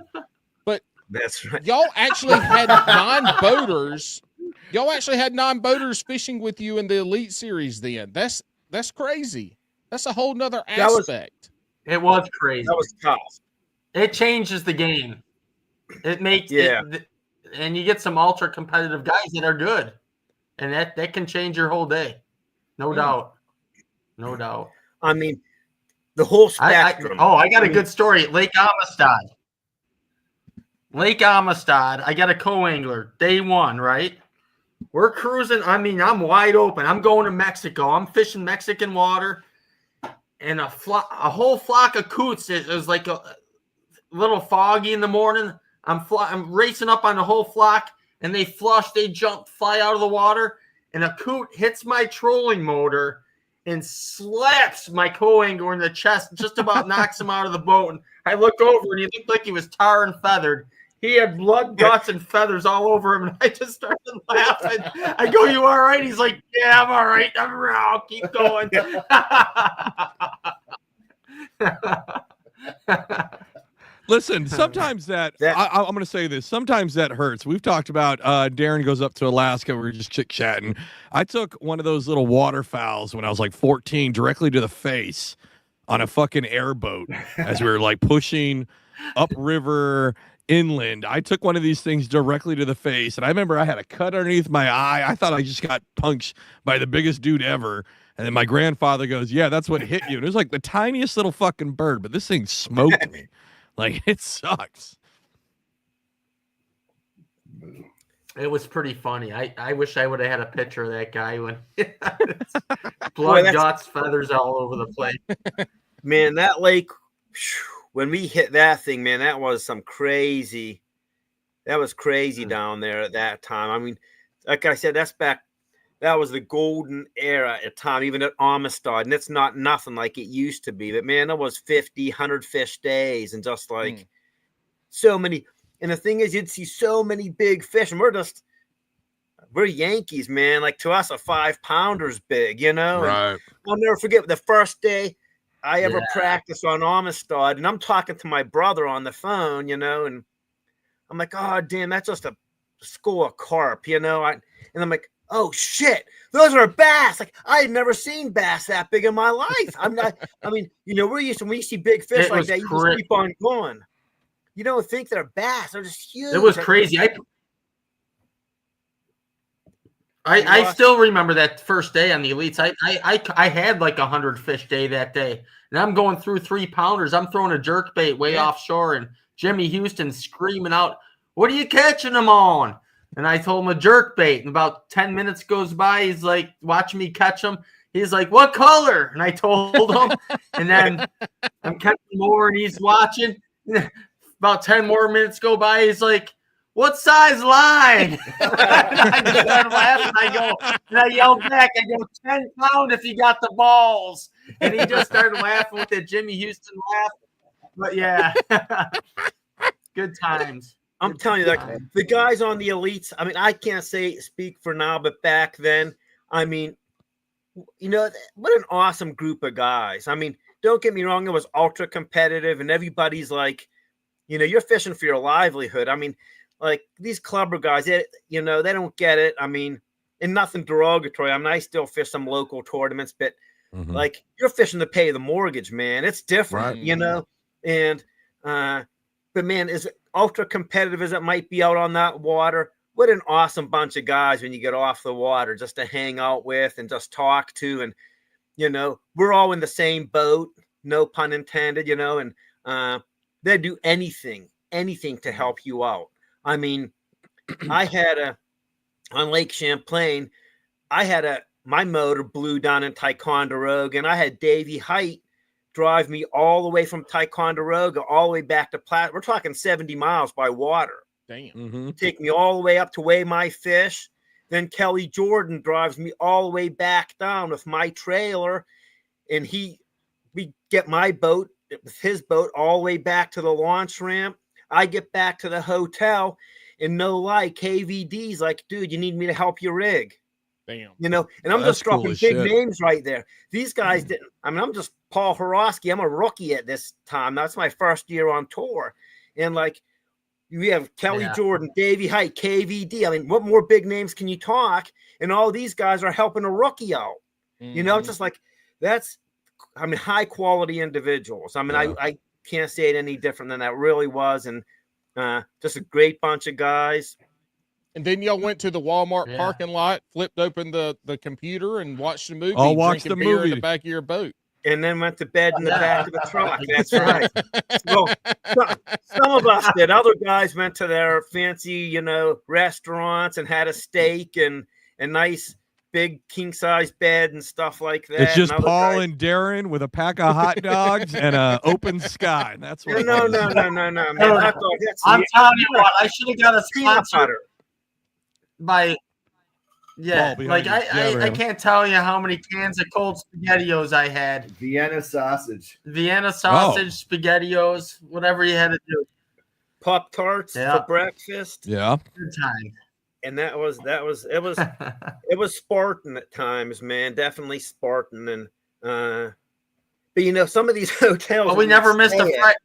A: but
D: That's right.
A: Y'all actually had non-boaters. Y'all actually had non-boaters fishing with you in the Elite Series then. That's crazy. That's a whole nother aspect.
C: It was crazy.
D: That was tough.
C: It changes the game. It makes it, and you get some ultra competitive guys that are good, and that can change your whole day. No doubt. No doubt.
D: I mean, the whole spectrum.
C: I got a good story. Lake Amistad. I got a co-angler. Day one, right? We're cruising. I mean, I'm wide open. I'm going to Mexico. I'm fishing Mexican water. And a whole flock of coots. It was like a little foggy in the morning. I'm racing up on the whole flock, and they flush. They jump, fly out of the water, and a coot hits my trolling motor and slaps my co-angler in the chest, just about knocks him out of the boat. And I look over, and he looked like he was tar and feathered. He had blood, guts, and feathers all over him, and I just started laughing. I go, "You all right?" He's like, "Yeah, I'm all right. I'll keep going."
B: Listen, sometimes I'm going to say this. Sometimes that hurts. We've talked about Darrin goes up to Alaska. We were just chit-chatting. I took one of those little waterfowls when I was like 14 directly to the face on a fucking airboat as we were like pushing upriver inland. I took one of these things directly to the face, and I remember I had a cut underneath my eye. I thought I just got punched by the biggest dude ever. And then my grandfather goes, "Yeah, that's what hit you." And it was like the tiniest little fucking bird, but this thing smoked me. Like, it sucks.
C: It was pretty funny. I wish I would have had a picture of that guy when blood, guts, feathers all over the place.
D: Man, that lake, when we hit that thing, man, that was some crazy. That was crazy down there at that time. I mean, like I said, that was the golden era at time, even at Amistad, and it's not nothing like it used to be. But man, that was 50, 100 fish days, and just like so many. And the thing is, you'd see so many big fish, and we're Yankees, man. Like, to us, a 5-pounder's big, you know.
B: Right.
D: And I'll never forget the first day I ever practiced on Amistad, and I'm talking to my brother on the phone, you know, and I'm like, "Oh, damn, that's just a school of carp," you know. And I'm like, "Oh shit, those are bass!" Like, I had never seen bass that big in my life. I mean, you know, when you see big fish like that, you just keep on going. You don't think they're bass; they're just huge.
C: It was crazy. I still remember that first day on the Elites. I had like 100 fish day that day, and I'm going through 3-pounders. I'm throwing a jerk bait way offshore, and Jimmy Houston screaming out, "What are you catching them on?" And I told him a jerk bait. And about 10 minutes goes by. He's like watching me catch him. He's like, "What color?" And I told him. And then I'm catching more, and he's watching. About 10 more minutes go by. He's like, "What size line?" I just started laughing. I yelled back. I go, 10 pound if you got the balls. And he just started laughing with that Jimmy Houston laugh. But yeah, good times.
D: I'm telling you, like, the guys on the Elites, I mean, I can't speak for now, but back then, I mean, you know, what an awesome group of guys. I mean, don't get me wrong, it was ultra competitive, and everybody's like, you know, you're fishing for your livelihood. I mean, like, these clubber guys, you know, they don't get it. I mean, and nothing derogatory. I mean, I still fish some local tournaments, but like, you're fishing to pay the mortgage, man. It's different, you know, and, but man, as ultra competitive as it might be out on that water, what an awesome bunch of guys when you get off the water just to hang out with and just talk to. And, you know, we're all in the same boat, no pun intended, you know, and they do anything to help you out. I mean, I had on Lake Champlain, my motor blew down in Ticonderoga, and I had Davey Height drive me all the way from Ticonderoga all the way back to Platte. We're talking 70 miles by water.
A: Damn.
D: Take me all the way up to weigh my fish. Then Kelly Jordan drives me all the way back down with my trailer, and we get my boat with his boat all the way back to the launch ramp. I get back to the hotel, and no lie, KVD's like, "Dude, you need me to help you rig."
A: Damn.
D: You know, and I'm just dropping big names right there. These guys didn't. I mean, I'm just Paul Horosky. I'm a rookie at this time. That's my first year on tour. And like, You have Kelly Jordan, Davey Height, KVD. I mean, what more big names can you talk? And all these guys are helping a rookie out. You know, it's just like high quality individuals. I mean, I can't say it any different than that. It really was. And just a great bunch of guys.
A: And then y'all went to the Walmart parking lot, flipped open the computer, and watched the movie. Drinking beer in the back of your boat.
D: And then went to bed in the back of the truck. That's right. Well, some of us did. Other guys went to their fancy, restaurants and had a steak and a nice big king size bed and stuff like that.
B: It's just Paul and Darrin with a pack of hot dogs and an open sky. That's what.
D: No, man.
C: I'm telling you what, I should have got a sponsor by. Yeah, like I can't tell you how many cans of cold SpaghettiOs I had.
E: Vienna sausage,
C: SpaghettiOs, whatever you had to do.
D: Pop-Tarts for breakfast.
B: Yeah.
C: Good time.
D: And it was Spartan at times, man. Definitely Spartan. And but some of these hotels.
C: But we never missed a fight.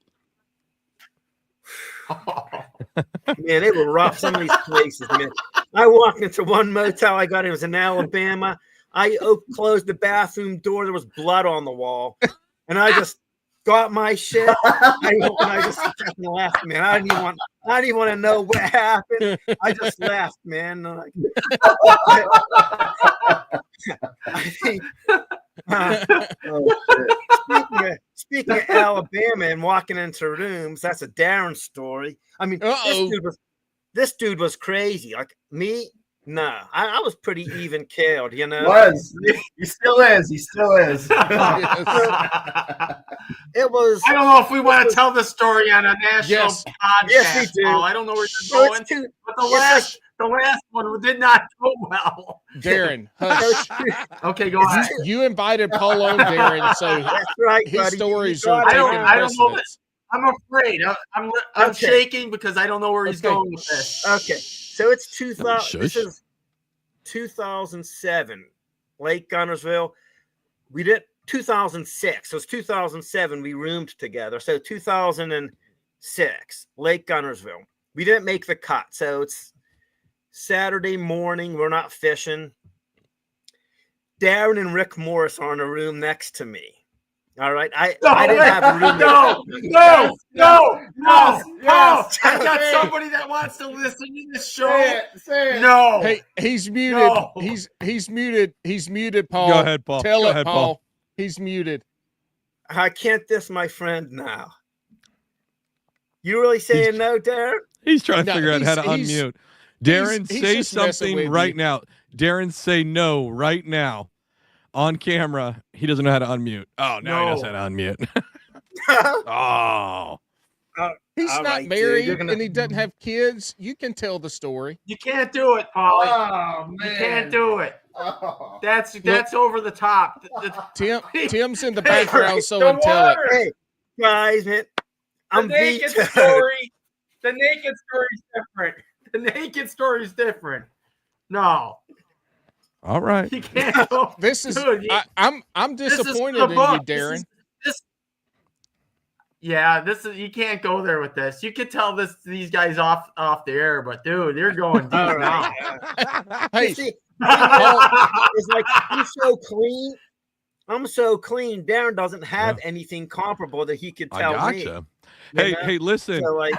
D: Man, they were rough. Some of these places, man. I walked into one motel I got. It was in Alabama. I closed the bathroom door. There was blood on the wall, and I just got my shit. I just fucking laughed, man. I didn't even want to know what happened. I just laughed, man. I think. Speaking of Alabama and walking into rooms, that's a Darrin story. I mean, this dude was crazy. Like me, no, I was pretty even killed,
E: He still is. He still is.
D: It was.
C: I don't know if we want to tell the story on a national podcast.
D: Yes, we do.
C: I don't know where you're going. But the last one did not go well.
A: Darrin, hush.
C: Okay, go ahead.
A: You invited Paul on, Darrin, so
D: that's right,
A: his
D: buddy.
A: stories are
C: I don't know. I'm afraid. I'm shaking because I don't know where he's going with this.
D: Okay, so it's 2000. This is 2007, Lake Gunnersville. We did 2006. So it's 2007. We roomed together. So 2006, Lake Gunnersville. We didn't make the cut. So it's Saturday morning. We're not fishing. Darrin and Rick Morris are in a room next to me. All right. I didn't have a room.
C: No. I got somebody that wants to listen to this show.
E: Say it.
A: No. Hey, he's muted. No. He's muted. He's muted, Paul.
B: Go ahead, Paul.
A: Tell it, Paul. He's muted.
D: I can't diss my friend now. You really saying no, Darrin?
B: He's trying to figure out how to unmute. Darrin, say something right now. Darrin, say no right now. On camera, he doesn't know how to unmute. Oh, now he knows how to unmute.
A: He's not married and he doesn't have kids. You can tell the story.
C: You can't do it, Paul.
E: Oh, man.
C: You can't do it. Oh. That's over the top.
A: Tim's in the background, so tell it.
D: Hey, guys, man,
C: the naked story is different. The naked story is different. No.
B: All right.
C: You can't go.
A: This is. Dude, I'm disappointed in you, Darrin.
C: You can't go there with this. You could tell these guys off the air, but dude, you're going deep now.
A: Hey,
D: see, it's like I'm so clean. Darrin doesn't have anything comparable that he could tell me.
B: Hey, listen.
D: So, like,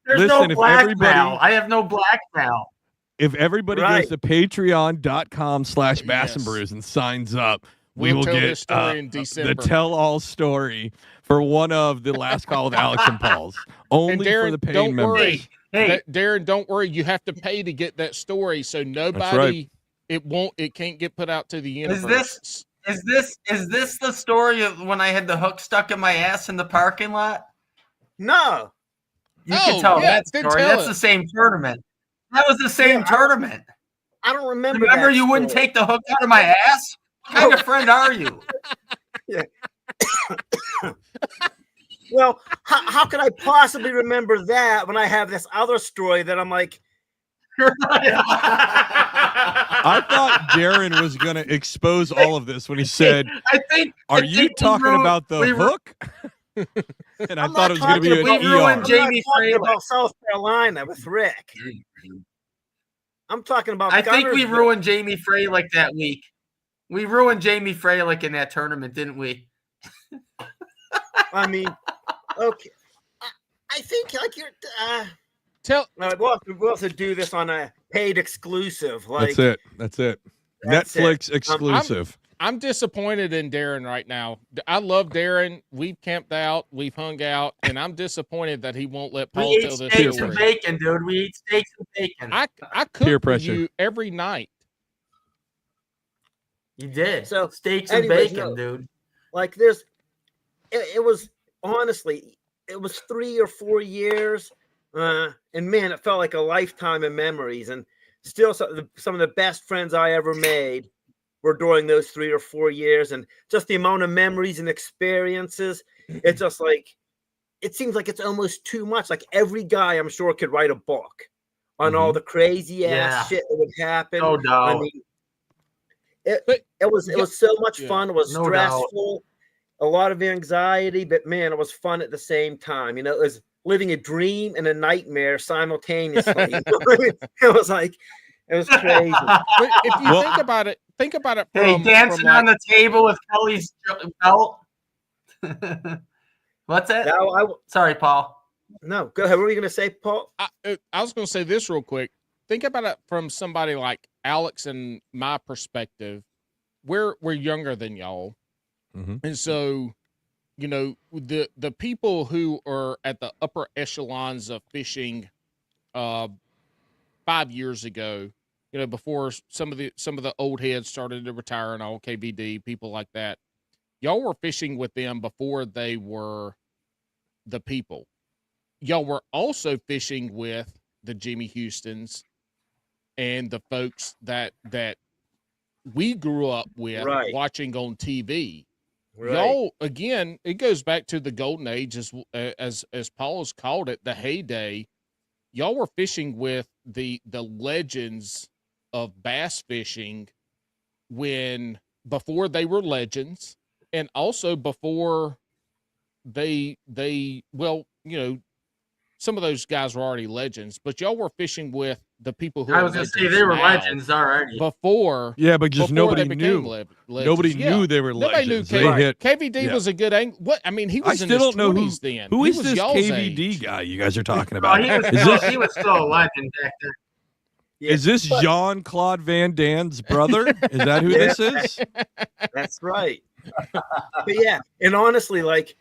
C: there's no blackmail. I have no blackmail.
B: If everybody goes to patreon.com/bassandbrews and signs up, we will get the tell-all story for one of the last call with Alex and Paul's. Only
A: Darrin,
B: for the paying members.
C: Hey,
A: Darrin, don't worry. You have to pay to get that story, so nobody. It can't get put out to the universe.
C: Is this the story of when I had the hook stuck in my ass in the parking lot?
D: No.
C: You can tell that story. That's the same tournament. That was the same tournament.
D: I don't remember.
C: Remember, you wouldn't take the hook out of my ass? What kind of friend are you?
D: Yeah. Well, how could I possibly remember that when I have this other story that I'm like?
B: I thought Darrin was going to expose all of this when he said, "Are you talking about the hook?" And I thought it was going to be an
C: we ruined
B: ER.
C: Jamie Fraley
D: about South Carolina with Rick. I'm talking about.
C: I think we ruined Jamie Fralick that week. We ruined Jamie Fralick in that tournament, didn't we?
D: I mean, okay. I think like you're. We'll have to do this on a paid exclusive. Like
B: That's it. Netflix exclusive.
A: I'm disappointed in Darrin right now. I love Darrin. We've camped out, we've hung out, and I'm disappointed that he won't let Paul tell this story.
C: We eat steaks and bacon, dude. We eat steaks and bacon.
A: I cook for you every night.
C: You did. So steaks and bacon, dude.
D: Like it was honestly, it was 3 or 4 years, and man, it felt like a lifetime of memories. And still, some of the best friends I ever made were during those 3 or 4 years, and just the amount of memories and experiences. It's just like, it seems like it's almost too much. Like every guy, I'm sure, could write a book on all the crazy ass shit that would happen.
C: No doubt.
D: I mean, it was so much fun. It was stressful, a lot of anxiety, but man, it was fun at the same time. You know, it was living a dream and a nightmare simultaneously. It was like, it was crazy.
A: But if you think about it.
C: Hey, dancing on the table with Kelly's belt. What's that? Sorry, Paul.
D: No, go ahead. What were you going to say, Paul?
A: I was going to say this real quick. Think about it from somebody like Alex and my perspective. We're younger than y'all, and so you know the people who are at the upper echelons of fishing 5 years ago. You know, before some of the old heads started to retire and all, KVD, people like that, y'all were fishing with them before they were the people. Y'all were also fishing with the Jimmy Houstons and the folks that we grew up with watching on TV. Right. Y'all, again, it goes back to the golden age, as Paul has called it, the heyday. Y'all were fishing with the legends of bass fishing before they were legends, and also before they well, you know, some of those guys were already legends, but y'all were fishing with the people who
C: I was going to say they were legends already
A: before.
B: Yeah, but just nobody knew. Nobody knew they were legends.
A: KVD was a good angle. What I mean, he was in his 20s then.
B: Who is this KVD guy you guys are talking about?
C: He was still a legend back then.
B: Yeah, is this Jean-Claude Van Dan's brother? Is that who this is?
D: That's right. But yeah, and honestly, like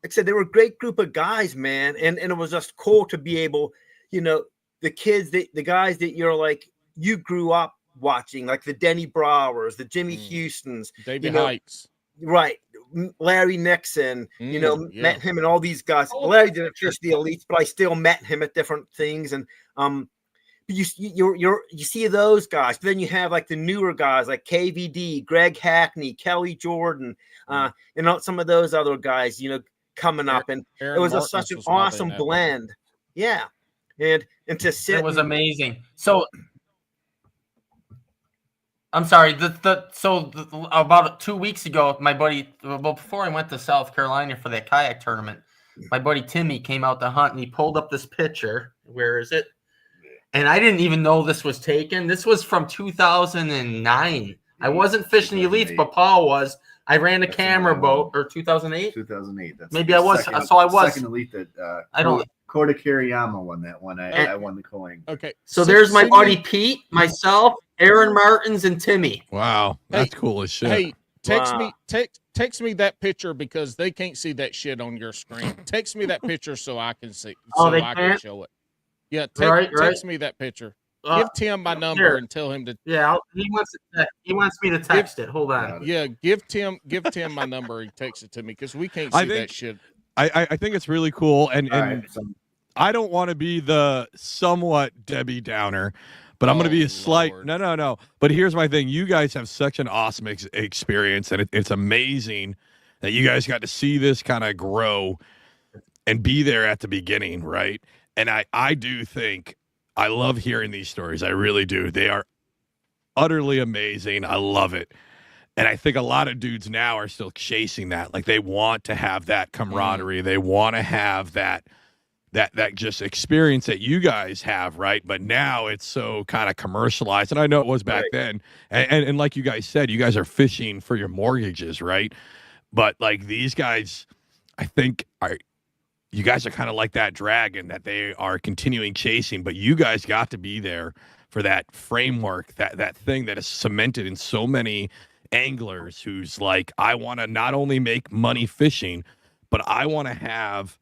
D: I said, they were a great group of guys, man. And it was just cool to be able, you know, the kids, the guys that you're like, you grew up watching, like the Denny Browers, the Jimmy Houstons,
A: David Hikes.
D: Right. Larry Nixon, you know, met him and all these guys. Larry didn't fish the elites, but I still met him at different things. And you see those guys, but then you have like the newer guys like KVD, Greg Hackney, Kelly Jordan, and some of those other guys, you know, coming up, and Aaron it was such an awesome blend. Yeah, and to sit,
C: it was amazing. So I'm sorry. About 2 weeks ago, my buddy, before I went to South Carolina for that kayak tournament, my buddy Timmy came out to hunt and he pulled up this picture. Where is it? And I didn't even know this was taken. This was from 2009. I wasn't fishing the elites, but Paul was. I ran a camera boat, or 2008?
E: 2008.
C: Maybe I was. So I was.
E: Second elite that
C: I don't.
E: Kota Kiriyama won that one. I won the coin.
A: Okay.
C: So there's my buddy Pete, myself, Aaron Martins, and Timmy.
B: Wow. That's cool as shit.
A: Hey, text me that picture because they can't see that shit on your screen. Text me that picture so I can see. So I can show it. Yeah, text me that picture. Give Tim my number and tell him to.
C: Yeah, he wants me to text it. Hold on.
A: Yeah, give Tim my number and text it to me because we can't see that shit.
B: I think it's really cool, and I don't want to be the somewhat Debbie Downer, but I'm going to be a slight.
A: Lord.
B: No. But here's my thing: you guys have such an awesome experience, and it's amazing that you guys got to see this kind of grow and be there at the beginning, right? And I do think. I love hearing these stories. I really do. They are utterly amazing. I love it. And I think a lot of dudes now are still chasing that. Like they want to have that camaraderie. They want to have that just experience that you guys have, right? But now it's so kind of commercialized. And I know it was back then. And like you guys said, you guys are fishing for your mortgages, right? But like these guys, I think you guys are kind of like that dragon that they are continuing chasing, but you guys got to be there for that framework, that thing that is cemented in so many anglers who's like, I want to not only make money fishing, but I want to have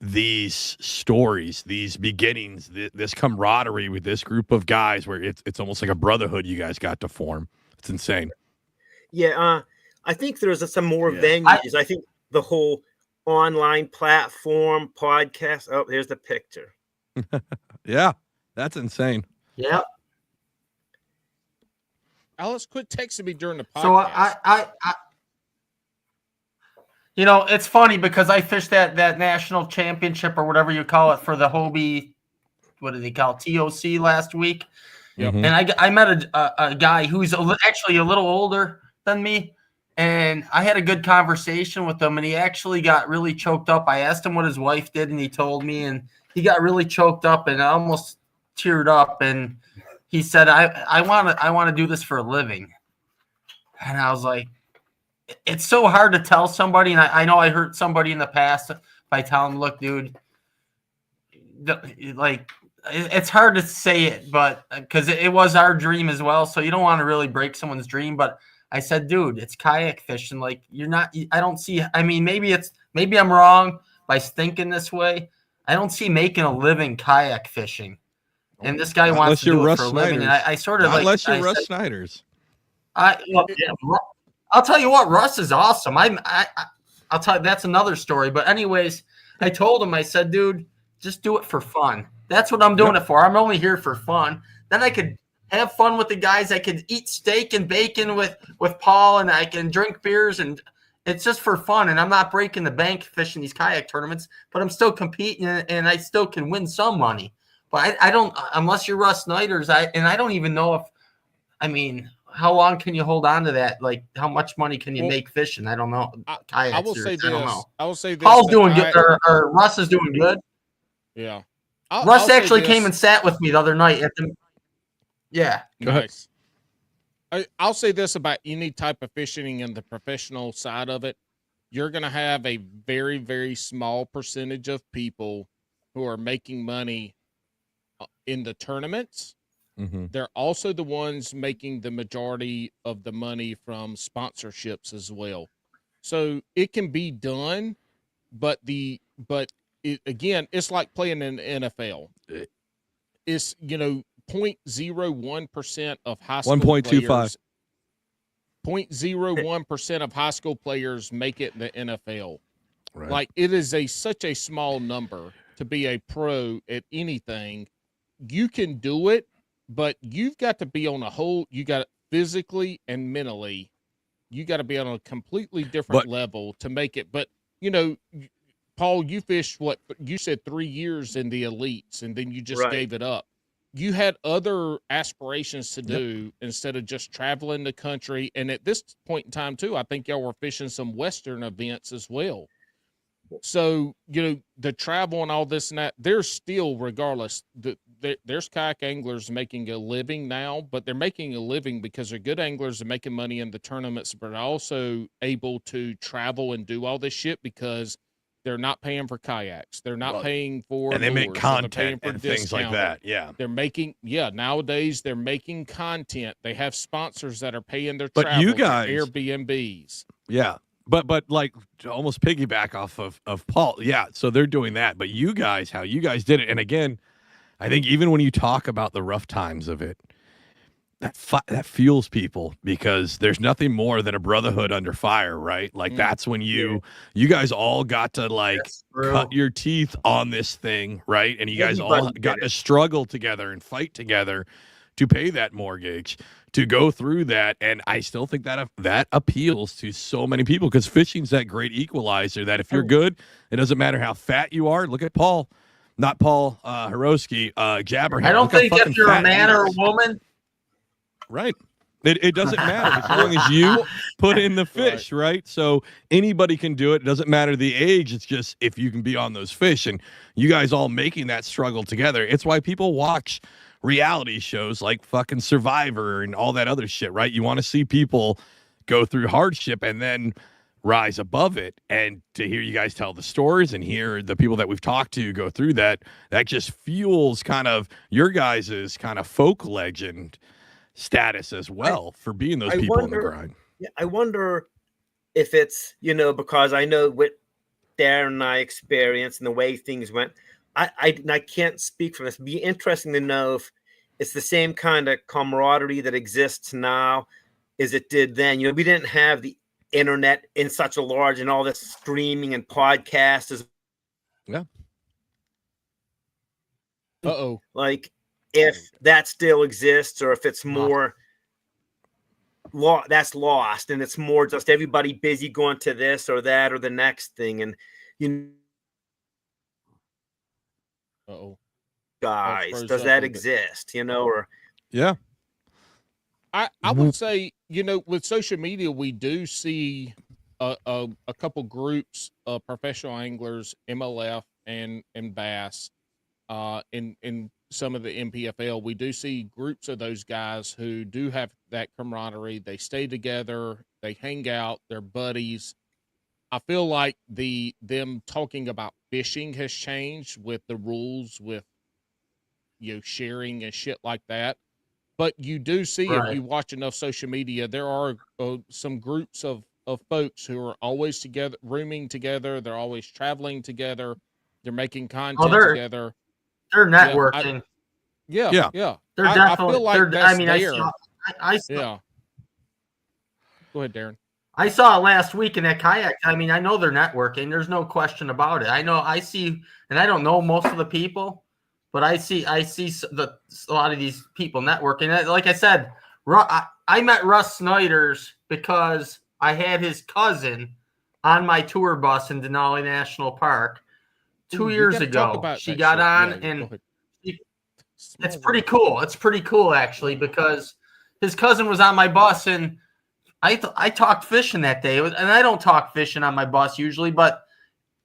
B: these stories, these beginnings, this camaraderie with this group of guys where it's almost like a brotherhood you guys got to form. It's insane.
D: Yeah, I think there's some more venues. I think the whole online platform, podcast. Oh, here's the picture.
B: Yeah, that's insane.
C: Yeah.
A: Alice, quit texting me during the podcast.
C: So I you know, it's funny because I fished that national championship or whatever you call it for the Hobie, what do they call it, TOC last week.
B: Yep.
C: And I met a guy who's actually a little older than me, and I had a good conversation with him, and he actually got really choked up. I asked him what his wife did, and he told me, and he got really choked up and almost teared up, and he said, I want to do this for a living. And I was like, it's so hard to tell somebody, and I know I hurt somebody in the past by telling them, look, dude, like, it's hard to say it, but because it was our dream as well, so you don't want to really break someone's dream. But I said, dude, it's kayak fishing. Like, you're not, I don't see, I mean, maybe I'm wrong by thinking this way. I don't see making a living kayak fishing. And this guy wants to do it for a living. And I sort of
B: unless you're Russ Snyder's.
C: I'll tell you what, Russ is awesome. I'll tell you, that's another story. But anyways, I told him, I said, dude, just do it for fun. That's what I'm doing it for. I'm only here for fun. Then I could have fun with the guys. I could eat steak and bacon with Paul, and I can drink beers, and it's just for fun. And I'm not breaking the bank fishing these kayak tournaments, but I'm still competing, and I still can win some money. But I don't, unless you're Russ Snyder's, I don't even know if, I mean, how long can you hold on to that? Like, how much money can you make fishing? I don't know.
A: I will say this. I will say this.
C: Paul's doing good, or Russ is doing good.
A: Yeah.
C: Russ actually came and sat with me the other night at the. Yeah.
A: Nice. I'll say this about any type of fishing and the professional side of it. You're going to have a very, very small percentage of people who are making money in the tournaments.
B: Mm-hmm.
A: They're also the ones making the majority of the money from sponsorships as well. So it can be done, but again, it's like playing in the NFL. It's, 0.01% of high school
B: 1.25.
A: 0.01% of high school players make it in the NFL.
B: Right.
A: Like, it is such a small number to be a pro at anything. You can do it, but you've got to be on a whole, you got physically and mentally, you got to be on a completely different level to make it. But, Paul, you fished you said 3 years in the elites, and then you just gave it up. You had other aspirations to do instead of just traveling the country. And at this point in time, too, I think y'all were fishing some Western events as well. So, the travel and all this and that, there's still, regardless, there's kayak anglers making a living now, but they're making a living because they're good anglers and making money in the tournaments, but also able to travel and do all this shit because they're not paying for kayaks. They're not paying for
B: and they
A: lures,
B: make content and things like that. Yeah.
A: They're making, nowadays they're making content. They have sponsors that are paying their
B: but
A: travel,
B: you guys,
A: their Airbnbs.
B: Yeah. But like to almost piggyback off of Paul. Yeah. So they're doing that. But you guys, how you guys did it. And again, I think even when you talk about the rough times of it, that fuels people because there's nothing more than a brotherhood under fire, right? Like that's when you guys all got to cut your teeth on this thing, right? And you guys all got to struggle together and fight together to pay that mortgage, to go through that. And I still think that appeals to so many people because fishing's that great equalizer that if you're good, it doesn't matter how fat you are. Look at Paul, not Paul Hirosky, Jabberhead.
C: I don't think if you're a man or a woman.
B: Right. It doesn't matter as long as you put in the fish, right? So anybody can do it. It doesn't matter the age. It's just if you can be on those fish, and you guys all making that struggle together. It's why people watch reality shows like fucking Survivor and all that other shit, right? You want to see people go through hardship and then rise above it. And to hear you guys tell the stories and hear the people that we've talked to go through that just fuels kind of your guys's kind of folk legend status as well for being those people on the grind.
D: Yeah, I wonder if it's, because I know what Darrin and I experienced and the way things went. I can't speak for this. It'd be interesting to know if it's the same kind of camaraderie that exists now as it did then. We didn't have the internet in such a large and all this streaming and podcasts.
B: Yeah.
D: Like, if that still exists, or if it's more that's lost, and it's more just everybody busy going to this or that or the next thing, and guys, does that exist? Or
B: yeah,
A: I would say with social media we do see a couple groups of professional anglers, MLF and bass, in some of the MPFL, we do see groups of those guys who do have that camaraderie. They stay together, they hang out, they're buddies. I feel like them talking about fishing has changed with the rules, with sharing and shit like that. But you do see, if you watch enough social media, there are some groups of folks who are always together, rooming together. They're always traveling together. They're making content together.
C: They're networking.
A: Yeah.
C: They're definitely.
A: I feel like that's there.
C: I saw.
A: Yeah. Go ahead, Darrin.
C: I saw it last week in that kayak. I mean, I know they're networking. There's no question about it. I see, and I don't know most of the people, but I see a lot of these people networking. Like I said, I met Russ Snyder's because I had his cousin on my tour bus in Denali National Park 2 years ago. She got on, and it's pretty cool. It's pretty cool, actually, because his cousin was on my bus, and I talked fishing that day. And I don't talk fishing on my bus usually, but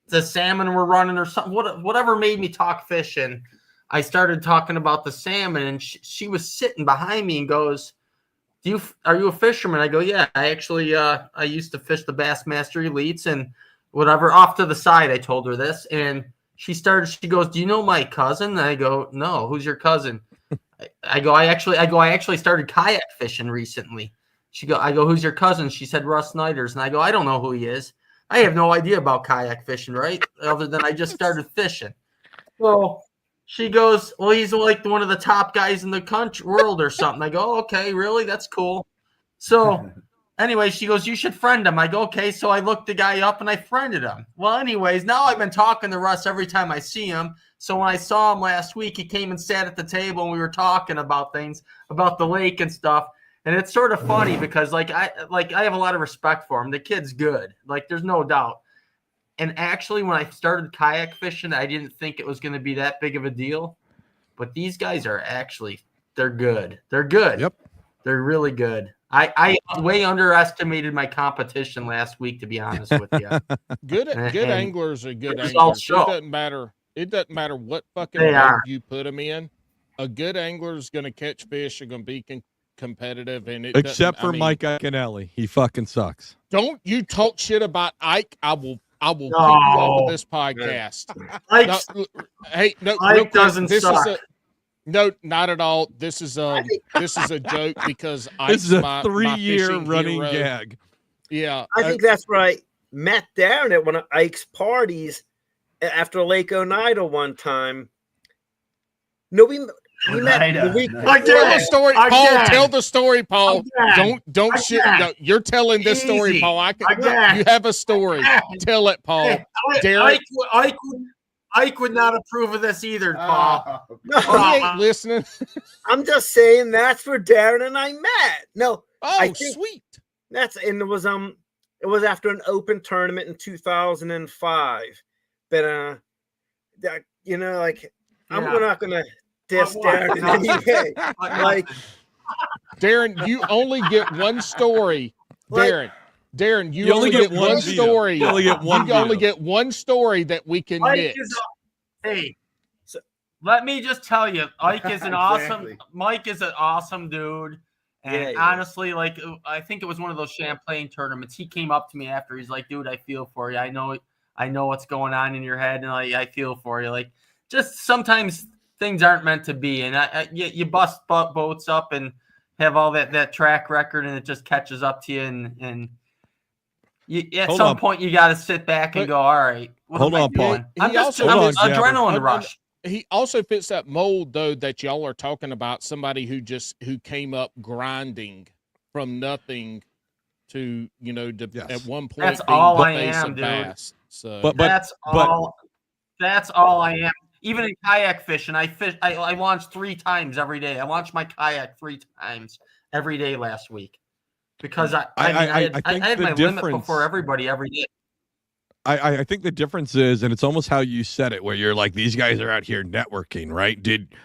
C: the salmon were running or something. Whatever made me talk fishing, I started talking about the salmon, and she was sitting behind me and goes, are you a fisherman? I go, yeah, I actually, I used to fish the Bassmaster Elites and whatever. Off to the side, I told her this, and she goes, do you know my cousin? And I go, no, who's your cousin? I actually started kayak fishing recently. I go, who's your cousin? She said, Russ Snyder's. And I go, I don't know who he is. I have no idea about kayak fishing, right? Other than I just started fishing. Well, she goes, well, he's like one of the top guys in the world or something. I go, okay, really? That's cool. So anyway, she goes, you should friend him. I go, okay. So I looked the guy up and I friended him. Well, anyways, now I've been talking to Russ every time I see him. So when I saw him last week, he came and sat at the table and we were talking about things, about the lake and stuff. And it's sort of funny because I have a lot of respect for him. The kid's good. There's no doubt. And actually, when I started kayak fishing, I didn't think it was going to be that big of a deal. But these guys are they're good. They're good.
B: Yep.
C: They're really good. I way underestimated my competition last week, to be honest with you.
A: Good anglers are good anglers. It doesn't matter what fucking boat you put them in. A good angler is going to catch fish. Are going to be competitive, and
B: except for Mike Iaconelli, he fucking sucks.
A: Don't you talk shit about Ike? I will kick you off of this podcast.
C: Ike doesn't suck.
A: No, not at all. This is a joke because
B: this is a 3-year running gag.
A: Yeah,
D: I think that's where I met Darrin at one of Ike's parties after Lake Oneida one time. No, we met the week before.
A: Tell the story, Paul. Tell the story, Paul. Don't shit. No, you're telling this story, Paul. You have a story. Tell it, Paul.
C: Ike would not approve of this either, Paul.
A: No, he ain't listening.
D: I'm just saying that's where Darrin and I met. No,
A: sweet.
D: It was after an open tournament in 2005. But I'm not gonna diss Darrin in any way.
A: Darrin, you only get one story. Darrin, you only get one story.
B: You only get one.
A: You only get one story that we can mix.
C: Hey, so let me just tell you, Mike is an awesome dude. And honestly, like, I think it was one of those Champlain tournaments. He came up to me after. He's like, dude, I feel for you. I know what's going on in your head, and I feel for you. Like, just sometimes things aren't meant to be, and you bust boats up and have all that track record, and it just catches up to you, and at some point you got to sit back and go, all right,
B: hold on, Paul.
C: I'm adrenaline rush.
A: He also fits that mold, though, that y'all are talking about. Somebody who came up grinding from nothing to at one point.
C: That's all I am, dude.
A: Bass. So,
C: but that's all I am. Even in kayak fishing, I launched 3 times every day. I launched my kayak 3 times every day last week because I had my limit before everybody every day.
B: I think the difference is, and it's almost how you said it, where you're like, these guys are out here networking, right? Did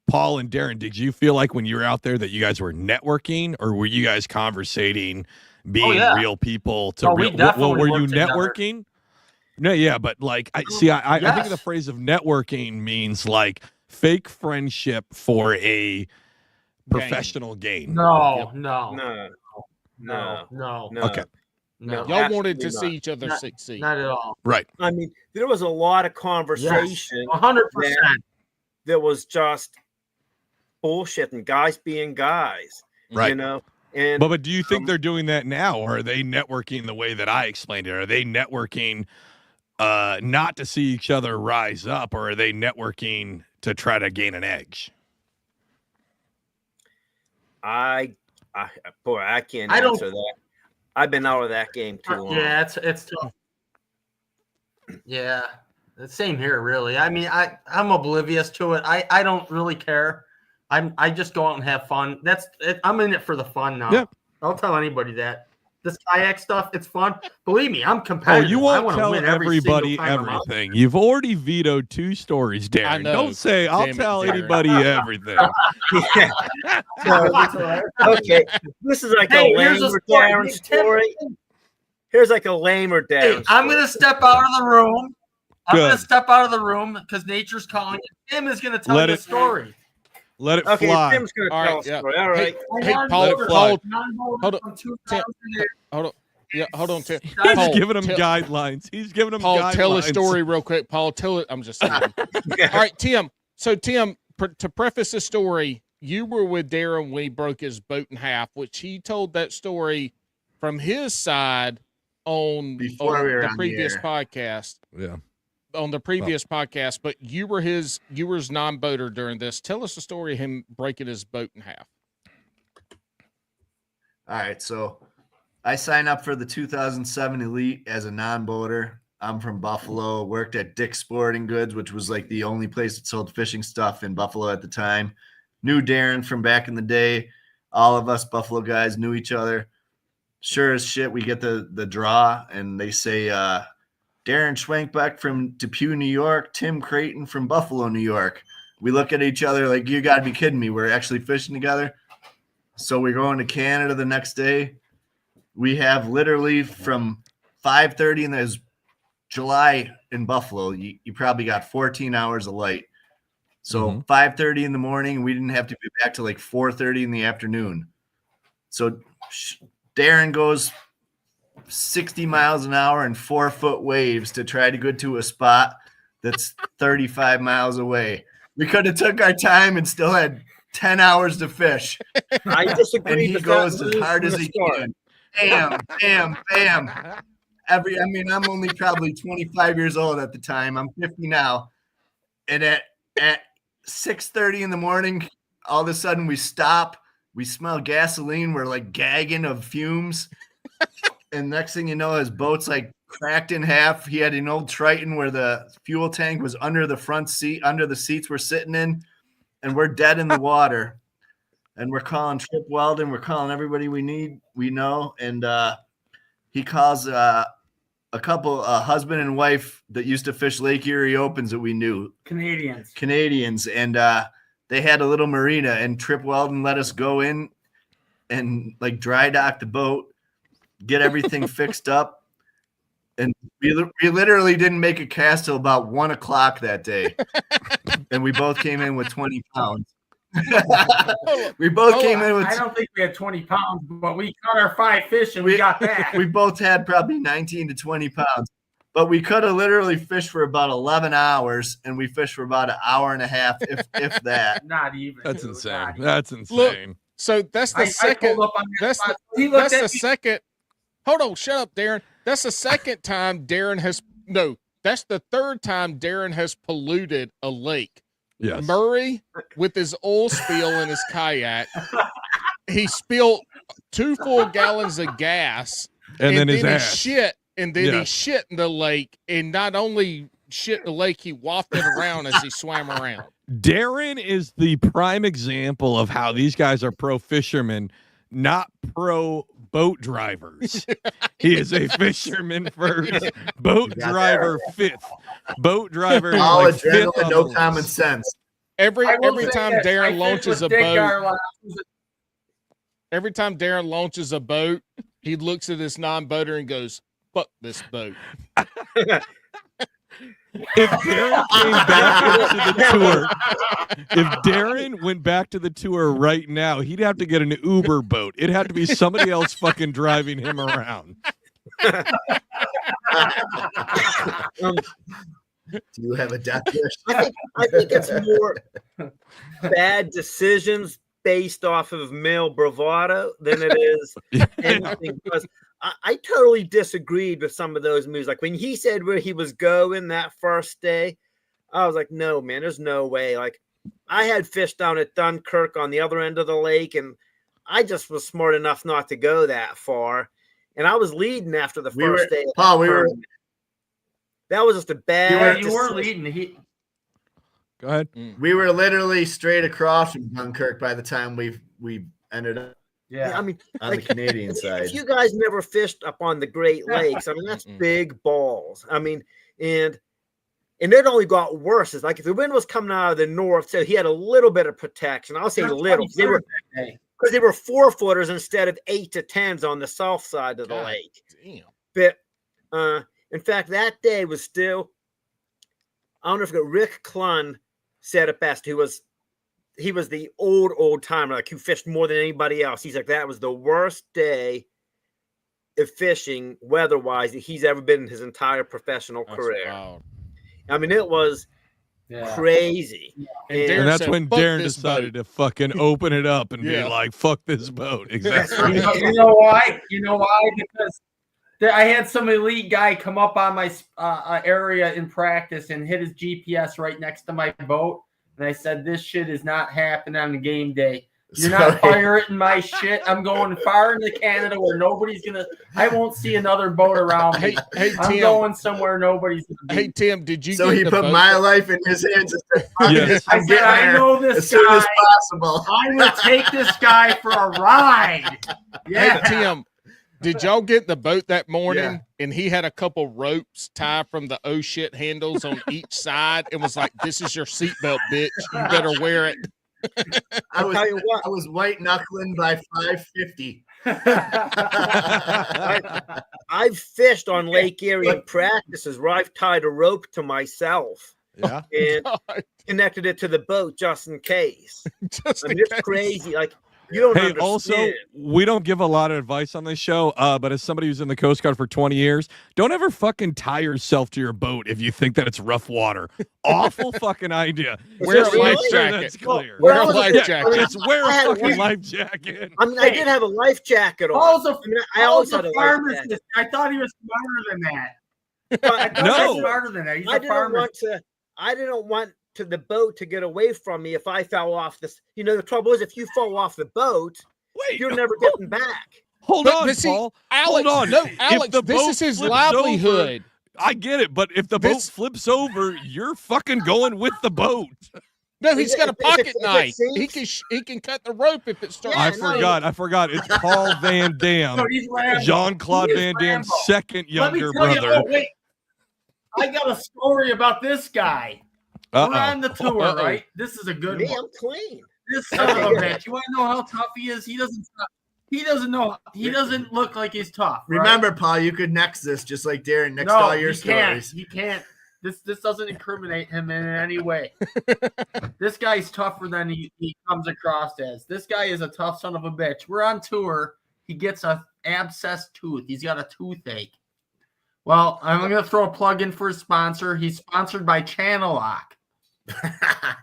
B: Paul and Darrin, did you feel like when you were out there that you guys were networking, or were you guys conversating, being real people to real? Well, were you networking? No, yeah, but like, I think the phrase of networking means like fake friendship for a professional gain.
C: No.
B: Okay.
C: No,
A: y'all wanted to see each other succeed.
C: Not at all.
B: Right.
D: I mean, there was a lot of conversation.
C: 100%.
D: That was just bullshit and guys being guys.
B: Right.
D: And
B: but do you think they're doing that now, or are they networking the way that I explained it? Are they networking not to see each other rise up, or are they networking to try to gain an edge?
D: I can't answer that. I've been out of that game too long.
C: Yeah, it's tough. Yeah, same here, really. I mean, I'm oblivious to it. I don't really care. I just go out and have fun. That's it. I'm in it for the fun now. Yeah. I'll tell anybody that. This kayak stuff, it's fun. Believe me, I'm competitive.
B: Oh, you won't tell everybody everything. You've already vetoed 2 stories, Darrin. Don't say I'll tell anybody everything.
D: Okay, this is like a lamer Darrin story. Here's like a lamer Darrin.
C: I'm going to step out of the room. I'm going to step out of the room because nature's calling. Tim is going to tell you a story.
B: Let it fly.
D: Tim's going to tell a story. All right.
A: Hey, Paul, hold on. Yeah, hold on, Tim.
B: He's giving them guidelines. He's giving them guidelines.
A: Paul, tell a story real quick. Paul, tell it. I'm just saying. All right, Tim. So, Tim, to preface the story, you were with Darrin when he broke his boat in half, which he told that story from his side on the previous podcast.
B: Yeah.
A: On the previous podcast, but you were his non-boater during this. Tell us the story of him breaking his boat in half.
E: All right, so I signed up for the 2007 Elite as a non-boater. I'm from Buffalo, worked at Dick's Sporting Goods, which was like the only place that sold fishing stuff in Buffalo at the time. Knew Darrin from back in the day. All of us Buffalo guys knew each other. Sure as shit, we get the draw, and they say, Darrin Schwenkbeck from Depew, New York, Tim Creighton from Buffalo, New York. We look at each other like, you got to be kidding me. We're actually fishing together. So we're going to Canada the next day. We have literally from 5:30, and there's July in Buffalo. You probably got 14 hours of light. So 5:30 in the morning, we didn't have to be back till like 4:30 in the afternoon. So Darrin goes 60 miles an hour and 4-foot waves to try to go to a spot that's 35 miles away. We could have took our time and still had 10 hours to fish.
D: I disagree.
E: And he goes as hard as he can. Bam, bam, bam. I'm only probably 25 years old at the time. I'm 50 now. And at 6:30 in the morning, all of a sudden we stop. We smell gasoline. We're like gagging of fumes. And next thing you know, his boat's like cracked in half. He had an old Triton where the fuel tank was under the front seat, under the seats we're sitting in, and we're dead in the water. And we're calling Trip Weldon. We're calling everybody we know. And he calls a couple, husband and wife that used to fish Lake Erie Opens that we knew.
C: Canadians.
E: And they had a little marina, and Trip Weldon let us go in and like dry dock the boat, get everything fixed up. And we literally didn't make a cast till about 1 o'clock that day. And we both came in with 20 pounds. We both came in with.
C: I don't think we had 20 pounds, but we caught our 5 fish and we got back.
E: We both had probably 19 to 20 pounds. But we could have literally fished for about 11 hours, and we fished for about an hour and a half, if that.
C: Not even.
B: That's insane.
C: Even.
B: That's insane.
A: Look, so that's the second. That's the second. Hold on, shut up, Darrin. That's the second time Darrin has. No, that's the third time Darrin has polluted a lake.
B: Yes.
A: Murray, with his oil spill in his kayak, he spilled 2 full gallons of gas,
B: and then his
A: he
B: ass.
A: shit. And then he shit in the lake, and not only shit in the lake, he wafted around as he swam around.
B: Darrin is the prime example of how these guys are pro fishermen, not pro boat drivers. He is a fisherman first, boat driver fifth. Boat driver is
E: all
B: like
E: adrenaline,
B: fifth
E: no common sense.
A: Every time Darrin launches a boat, every time Darrin launches a boat, he looks at his non-boater and goes, "Fuck this boat."
B: If Darrin came back to the tour, if Darrin went back to the tour right now, he'd have to get an Uber boat. It'd have to be somebody else fucking driving him around.
E: Do you have a death wish?
D: I think it's more bad decisions based off of male bravado than it is anything. Because I totally disagreed with some of those moves. Like when he said where he was going that first day, I was like, no, man, there's no way. Like I had fish down at Dunkirk on the other end of the lake, and I just was smart enough not to go that far. And I was leading after the first day.
E: Paul,
D: that was just a bad.
C: You were leading.
B: Go ahead.
E: We were literally straight across from Dunkirk by the time we ended up.
D: Yeah, I mean,
E: on the Canadian side.
D: If you guys never fished up on the Great Lakes, I mean, that's big balls. I mean, and it only got worse. It's like if the wind was coming out of the north, so he had a little bit of protection. I'll say little. They were 4-footers instead of 8 to 10s on the south side of the lake.
A: Damn.
D: But in fact, that day was still. I don't know if Rick Clunn said it best. He was the old timer, like who fished more than anybody else. He's like, that was the worst day of fishing weather-wise that he's ever been in his entire professional career.
A: Wild.
D: I mean, it was crazy.
A: And
B: that's
A: said,
B: when Darrin decided to fucking open it up and be like, fuck this boat. Exactly.
C: You know why? Because I had some elite guy come up on my area in practice and hit his GPS right next to my boat. And I said, this shit is not happening on the game day. You're not pirating my shit. I'm going far into Canada where I won't see another boat around me.
A: Hey,
C: I'm
A: Tim,
C: going somewhere nobody's going to be.
A: Hey, Tim, did you
E: So
A: get
E: he
A: the
E: put
A: boat
E: my life in his hands and said,
B: Yes.
C: I said, I know this
E: as
C: guy.
E: soon as possible.
C: I will take this guy for a ride. Yeah.
A: Hey, Tim, did y'all get the boat that morning and he had a couple ropes tied from the oh shit handles on each side and was like, this is your seatbelt, bitch. You better wear it.
E: I was white knuckling by 550.
D: I've fished on Lake Erie in practices where I've tied a rope to myself and connected it to the boat just in case. It's crazy. Like, you don't understand.
B: Also, we don't give a lot of advice on this show, but as somebody who's in the Coast Guard for 20 years, don't ever fucking tie yourself to your boat if you think that it's rough water. Awful fucking idea.
A: Wear a life jacket.
B: That's clear.
A: Wear a life jacket.
B: Just wear a fucking life jacket.
D: I mean, I did have a life jacket on. I always had a life jacket.
C: I thought he was smarter than that.
D: But
C: I thought he was smarter than that. He's a farmer.
D: I didn't want to the boat to get away from me if I fell off this. You know, the trouble is if you fall off the boat, you're never getting back.
B: Hold on, Paul.
A: Alex,
B: hold on.
A: No, Alex, this is his livelihood.
B: I get it, but if the boat flips over, you're fucking going with the boat.
A: No, he's got a pocket knife. He can cut the rope if it starts.
B: I forgot. It's Paul Van Dam, Jean-Claude Van Dam's second younger brother.
C: Wait. I got a story about this guy. We're on the tour, right? This is a good one.
D: I'm clean.
C: This son of a bitch. You want to know how tough he is? He doesn't stop. He doesn't know. He doesn't look like he's tough. Right?
E: Remember, Paul, you could next this just like Darrin next all your stories.
C: He can't. This doesn't incriminate him in any way. This guy's tougher than he comes across as. This guy is a tough son of a bitch. We're on tour. He gets a abscessed tooth. He's got a toothache. Well, I'm going to throw a plug in for his sponsor. He's sponsored by Channel Lock.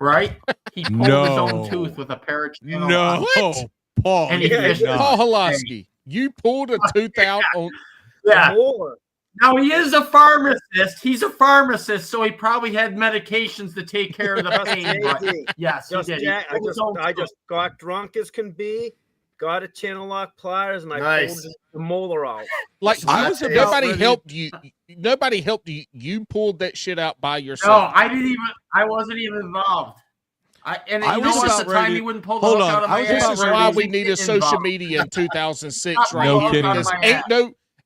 C: Right? He pulled his own tooth with a pair of Channel Lock.
B: What? Paul.
C: And
A: Paul Halasky, you pulled a tooth out on.
C: Yeah. Now, he is a pharmacist. He's a pharmacist, so he probably had medications to take care of the pain. But yes, he did.
D: I just got drunk as can be, got a Channel Lock pliers, and I pulled the molar out.
A: Like, nobody helped you. Nobody helped you. You pulled that shit out by yourself.
C: No, I wasn't even involved. And
B: I
C: you know
B: was
C: what's
B: about
C: the time
B: ready-
C: he wouldn't pull the
B: Hold
C: hook
B: on,
C: out of
B: I
C: my
B: was
C: ass?
B: about
A: This is
B: ready
A: why
B: to
A: we needed social media in 2006, right?
B: No
A: here,
B: kidding.
A: because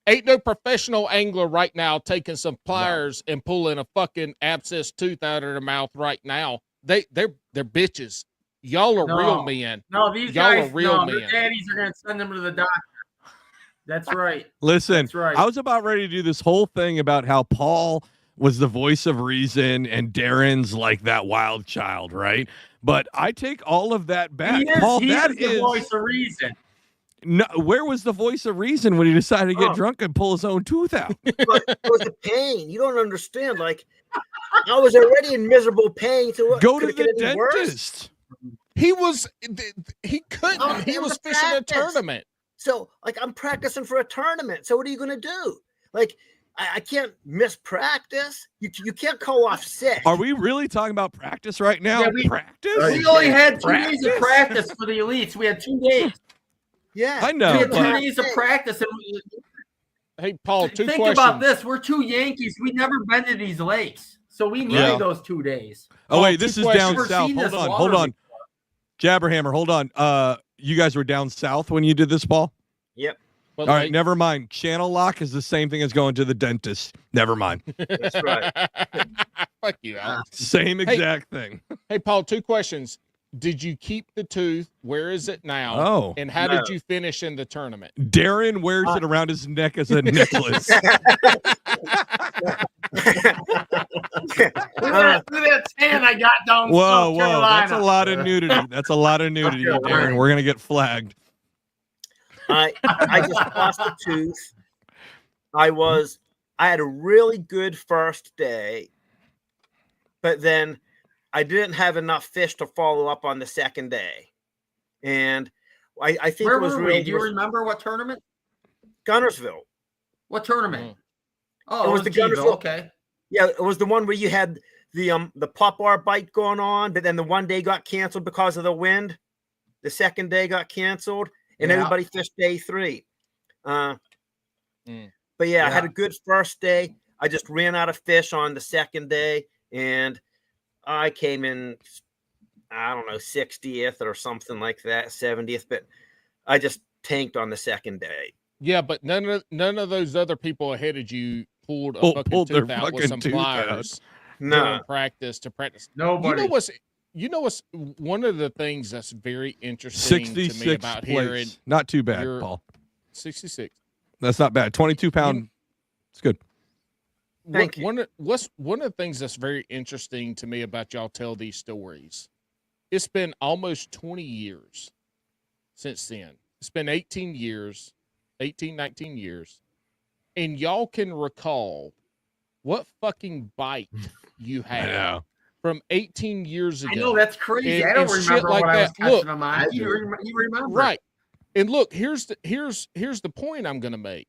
A: ain't no professional angler right now taking some pliers and pulling a fucking abscessed tooth out of their mouth right now. They're bitches. Y'all are real men.
C: No, these
A: Y'all
C: guys,
A: are real men.
C: their daddies are going to send them to the doctor. That's right.
B: Listen,
C: That's right.
B: I was about ready to do this whole thing about how Paul was the voice of reason and Darrin's like that wild child, right? But I take all of that back. Paul, that
C: is the voice of reason.
B: No, where was the voice of reason when he decided to get drunk and pull his own tooth out?
D: But it was the pain. You don't understand. Like, I was already in miserable pain. So what,
B: Go to
D: could it
B: the
D: get any worse?
B: dentist.
A: He couldn't.
D: Oh,
A: he
D: it
A: was
D: was
A: fishing a
D: practice.
A: tournament.
D: So, like, I'm practicing for a tournament. So what are you going to do? Like, I can't miss practice. You can't call off sick.
B: Are we really talking about practice right now?
C: Yeah,
B: practice?
C: We only had 2 days of practice for the elites. We had 2 days.
D: Yeah,
B: I know.
C: We had 2
B: but-
C: days of practice. And
A: Hey, Paul, two
C: think
A: questions.
C: about this. We're 2 Yankees. We never been to these lakes. So we needed those 2 days.
B: Oh, wait, this is down
C: Never
B: south.
C: seen this
B: Hold
C: water
B: on. Jabberhammer, hold on. You guys were down south when you did this, Paul?
D: Yep.
A: But
B: all right, never mind. Channel Lock is the same thing as going to the dentist. Never mind.
D: That's right.
A: Fuck you, Alex.
B: Same exact thing.
A: Hey, Paul, 2 questions. Did you keep the tooth? Where is it now?
B: Oh.
A: And how did you finish in the tournament?
B: Darrin wears it around his neck as a necklace.
C: Look at that tan I got down
B: Whoa,
C: South Carolina.
B: that's a lot of nudity. That's a lot of nudity, Darrin. We're going to get flagged.
D: I just lost a tooth. I had a really good first day, but then I didn't have enough fish to follow up on the second day. And I think
C: Where
D: it was
C: were
D: really
C: we? Do you remember what tournament?
D: Gunnersville.
C: What tournament? Oh,
D: It was the
C: Gville.
D: Gunnersville.
C: Okay.
D: Yeah, it was the one where you had the pop bar bite going on, but then the one day got canceled because of the wind. The second day got canceled, and everybody fished day 3. But yeah, I had a good first day. I just ran out of fish on the second day, and I came in, I don't know, 60th or something like that, 70th, but I just tanked on the second day.
A: Yeah, but none of those other people ahead of you pulled a fucking tooth out with some pliers.
D: No.
A: To practice.
C: Nobody.
A: You know what's one of the things that's very interesting to me
B: 66
A: about hearing.
B: Not too bad, Paul.
A: 66.
B: That's not bad. 22-pound. It's good.
D: Thank you.
A: One of the things that's very interesting to me about y'all tell these stories. It's been almost 20 years since then. It's been 19 years, and y'all can recall what fucking bite you had from 18 years ago.
C: I know, that's crazy. I don't remember what I was catching them on. You remember.
A: Right. And look, here's the point I'm going to make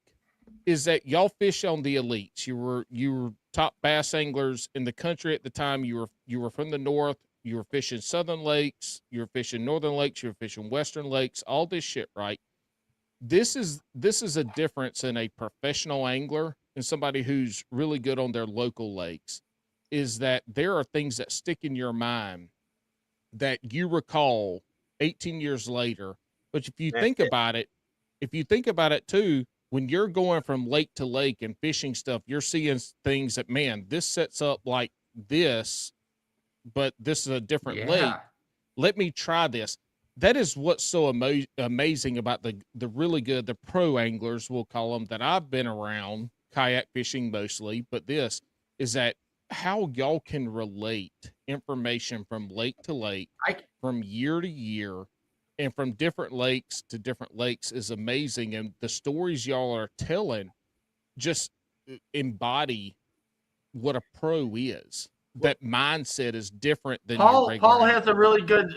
A: is that y'all fish on the elites. You were top bass anglers in the country at the time. You were from the north. You were fishing southern lakes. You were fishing northern lakes. You were fishing western lakes. All this shit, right? This is a difference in a professional angler and somebody who's really good on their local lakes. Is that there are things that stick in your mind that you recall 18 years later. But if you think about it too, when you're going from lake to lake and fishing stuff, you're seeing things that, man, this sets up like this, but this is a different lake. Let me try this. that is what's so amazing about the really good, the pro anglers, we'll call them, that I've been around, kayak fishing mostly, but this is that how y'all can relate information from lake to lake, from year to year, and from different lakes to different lakes is amazing. And the stories y'all are telling just embody what a pro is. That mindset is different than your regular.
C: Paul has a really good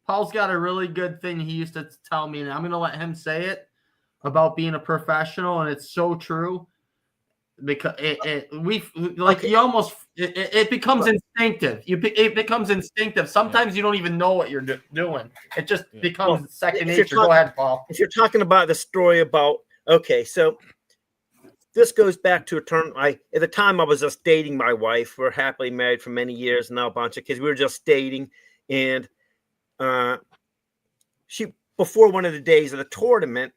C: Paul's got a really good thing he used to tell me, and I'm gonna let him say it about being a professional, and it's so true because it becomes instinctive. It becomes instinctive. Sometimes you don't even know what you're doing. It just becomes second nature. Go ahead, Paul.
D: If you're talking about the story about so this goes back to a term. At the time I was just dating my wife. We're happily married for many years now, a bunch of kids. We were just dating, and she, before one of the days of the tournament,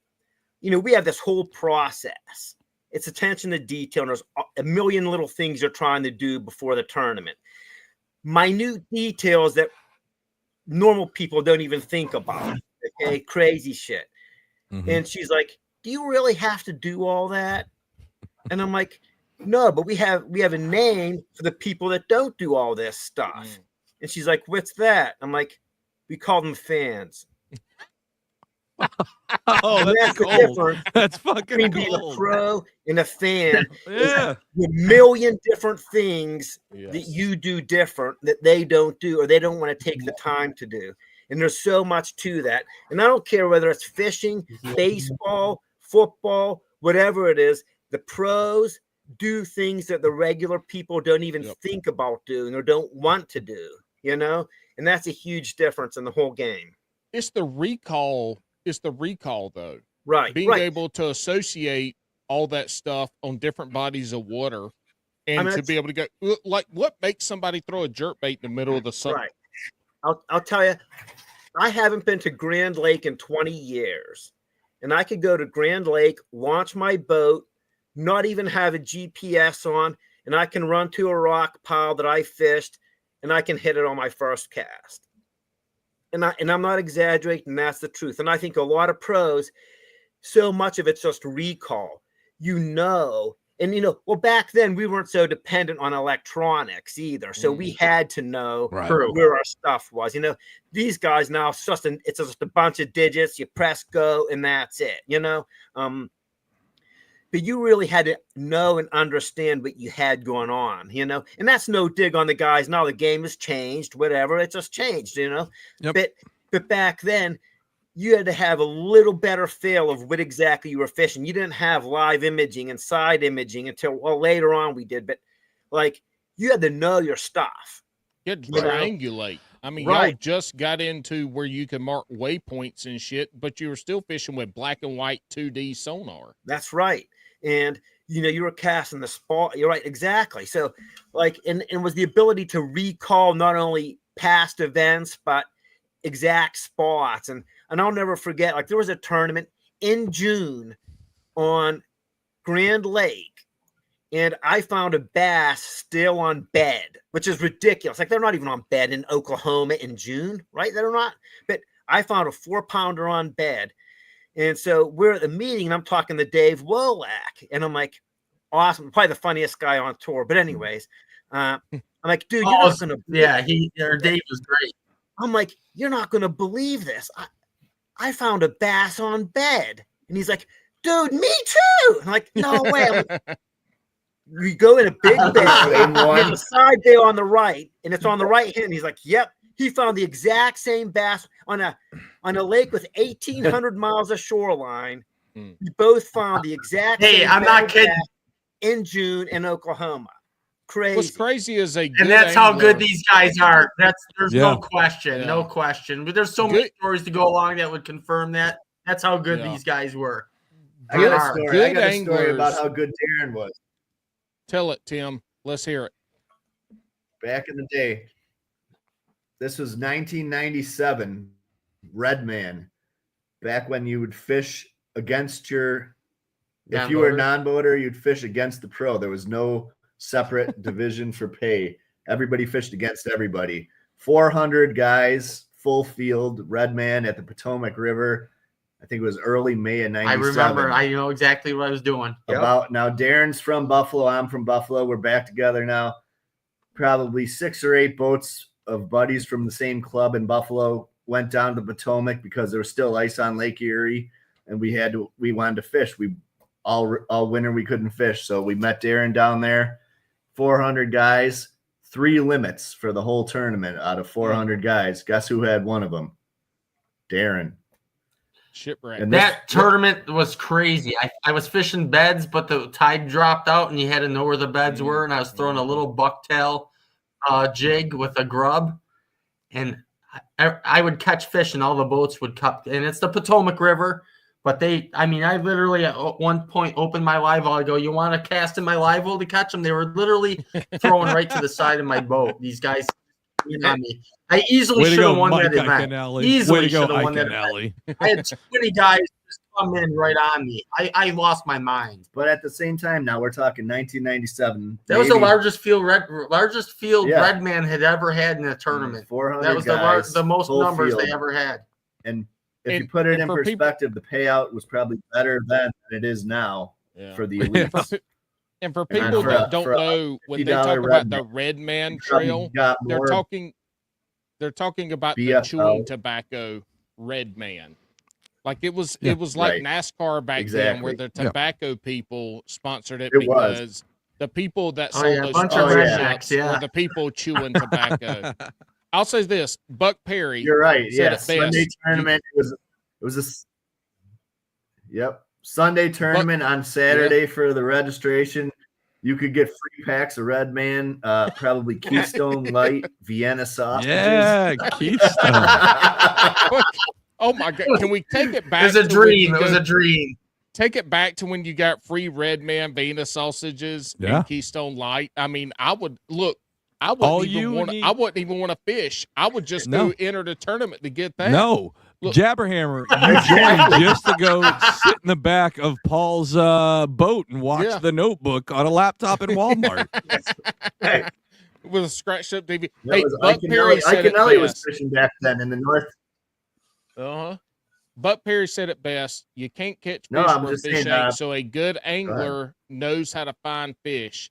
D: we have this whole process. It's attention to detail, and there's a million little things you're trying to do before the tournament. Minute details that normal people don't even think about. Okay, crazy shit. Mm-hmm. And she's like, "Do you really have to do all that?" And I'm like, "No, but we have a name for the people that don't do all this stuff." Mm. And she's like, "What's that?" I'm like, "We call them fans."
B: Oh, that's cool. That's fucking
D: being a pro and a fan. Yeah, a million different things that you do different that they don't do, or they don't want to take the time to do. And there's so much to that. And I don't care whether it's fishing, baseball, football, whatever it is. The pros do things that the regular people don't even think about doing or don't want to do, and that's a huge difference in the whole game.
A: It's the recall. It's the recall, though.
D: Right.
A: Being able to associate all that stuff on different bodies of water and to be able to go, like, what makes somebody throw a jerkbait in the middle of the summer?
D: Right. I'll tell you, I haven't been to Grand Lake in 20 years. And I could go to Grand Lake, launch my boat, not even have a GPS on, and I can run to a rock pile that I fished, and I can hit it on my first cast. And I'm not exaggerating, that's the truth. And I think a lot of pros, so much of it's just recall, and back then we weren't so dependent on electronics either. So we had to know where our stuff was. These guys now, it's just a bunch of digits, you press go and that's it, but you really had to know and understand what you had going on, and that's no dig on the guys. Now the game has changed, whatever. It just changed, Yep. But back then you had to have a little better feel of what exactly you were fishing. You didn't have live imaging and side imaging until later on we did, but you had to know your stuff.
A: You had to triangulate. I mean, y'all just got into where you can mark waypoints and shit, but you were still fishing with black and white 2D sonar.
D: That's right. And, you were casting the spot. You're right. Exactly. So and was the ability to recall not only past events, but exact spots. And I'll never forget, there was a tournament in June on Grand Lake, and I found a bass still on bed, which is ridiculous. They're not even on bed in Oklahoma in June, right? They're not. But I found a 4-pounder on bed. And so we're at the meeting, and I'm talking to Dave Wolak, and I'm like, awesome, probably the funniest guy on tour. But anyways, I'm like, dude, you're not gonna.
C: Yeah, Dave was great.
D: I'm like, you're not gonna believe this. I found a bass on bed, and he's like, dude, me too. I'm like, no way. We go in a big bay, and there's a side bay on the right, and it's on the right hand. He's like, yep. He found the exact same bass on a lake with 1,800 miles of shoreline. We both found the exact same
C: I'm not kidding.
D: In June in Oklahoma. Crazy.
A: What's crazy is
C: and that's angler. How good these guys are. There's no question, no question. But there's so many stories to go along that would confirm that. That's how good these guys were.
E: I got a story about how good Darrin was.
A: Tell it, Tim. Let's hear it.
E: Back in the day. This was 1997, Redman, back when you would fish against if you were a non-boater, you'd fish against the pro. There was no separate division for pay. Everybody fished against everybody. 400 guys full field red man at the Potomac River. I think it was early May of 97.
C: I remember. I know exactly what I was doing.
E: Now, Darren's from Buffalo. I'm from Buffalo. We're back together now. Probably 6 or 8 boats of buddies from the same club in Buffalo went down to the Potomac because there was still ice on Lake Erie, and we wanted to fish. We all winter we couldn't fish, so we met Darrin down there. 400 guys, 3 limits for the whole tournament out of 400 guys. Guess who had one of them? Darrin.
A: Shipwreck.
C: And that tournament was crazy. I was fishing beds, but the tide dropped out, and you had to know where the beds were. And I was throwing a little bucktail jig with a grub, and I would catch fish, and all the boats would cut. And it's the Potomac River, but I literally at one point opened my live well. I go, "You want to cast in my live well to catch them?" They were literally throwing right to the side of my boat. These guys. On me. I easily should have won that event. Easily should have won that event. I had 20 guys just come in right on me. I lost my mind.
E: But at the same time, now we're talking 1997.
C: That was the largest field red man had ever had in a tournament.
E: 400
C: that was
E: guys,
C: the most numbers
E: field.
C: They ever had.
E: And if you put it in perspective, the payout was probably better then than it is now for the elites.
A: And for people that don't know, when they talk about the Red Man Trail, they're talking about the chewing tobacco Red Man. Like it was like NASCAR back then, where the tobacco people sponsored it because the people that sold those sponsorships were the people chewing tobacco. I'll say this: Buck Perry.
E: You're right. Yes, Sunday tournament. It was Sunday tournament on Saturday for the registration. You could get free packs of Red Man, probably Keystone Light, Vienna sausages.
B: Yeah, Keystone.
A: Oh my God! Can we take it back?
C: It was a dream. It was a dream.
A: Take it back to when you got free Red Man Vienna sausages and Keystone Light. I mean, I wouldn't even want to fish. I would just go enter the tournament to get that.
B: No. Look, Jabberhammer, you joined just to go sit in the back of Paul's boat and watch The Notebook on a laptop in Walmart.
A: With a scratched up TV.
E: Buck Perry said it best. Was fishing back then in the north.
A: Buck Perry said it best. You can't catch fish where fish ain't. So a good angler knows how to find fish.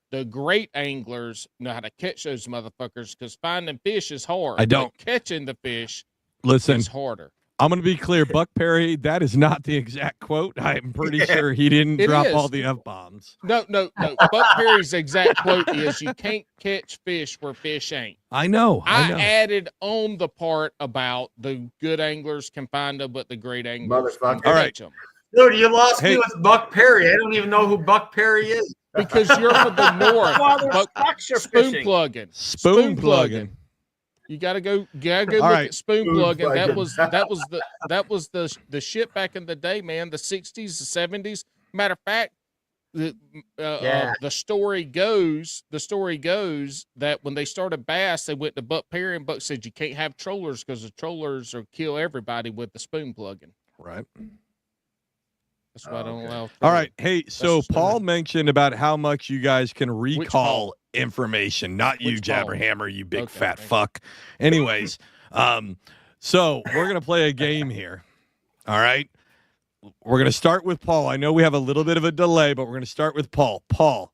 A: The great anglers know how to catch those motherfuckers because finding fish is hard. But catching the fish.
B: Listen,
A: it's harder.
B: I'm going to be clear. Buck Perry, that is not the exact quote. I'm pretty sure he didn't drop all the F-bombs.
A: No. Buck Perry's exact quote is, you can't catch fish where fish ain't.
B: I know.
A: I added on the part about the good anglers can find them, but the great anglers can catch them.
C: Dude, you lost me with Buck Perry. I don't even know who Buck Perry is.
A: Because you're from the north. Spoon plugging. You gotta go look at spoon plugging. That was the shit back in the day, man. The 60s, the 70s. Matter of fact, the story goes that when they started bass, they went to Buck Perry, and Buck said you can't have trollers because the trollers will kill everybody with the spoon plugging.
B: Right.
A: That's why I don't allow.
B: All right. Hey, so Paul mentioned about how much you guys can recall information. Not you, Jabberhammer, you big fat fuck. Anyways, so we're gonna play a game here. All right. We're gonna start with Paul. I know we have a little bit of a delay, but we're gonna start with Paul. Paul,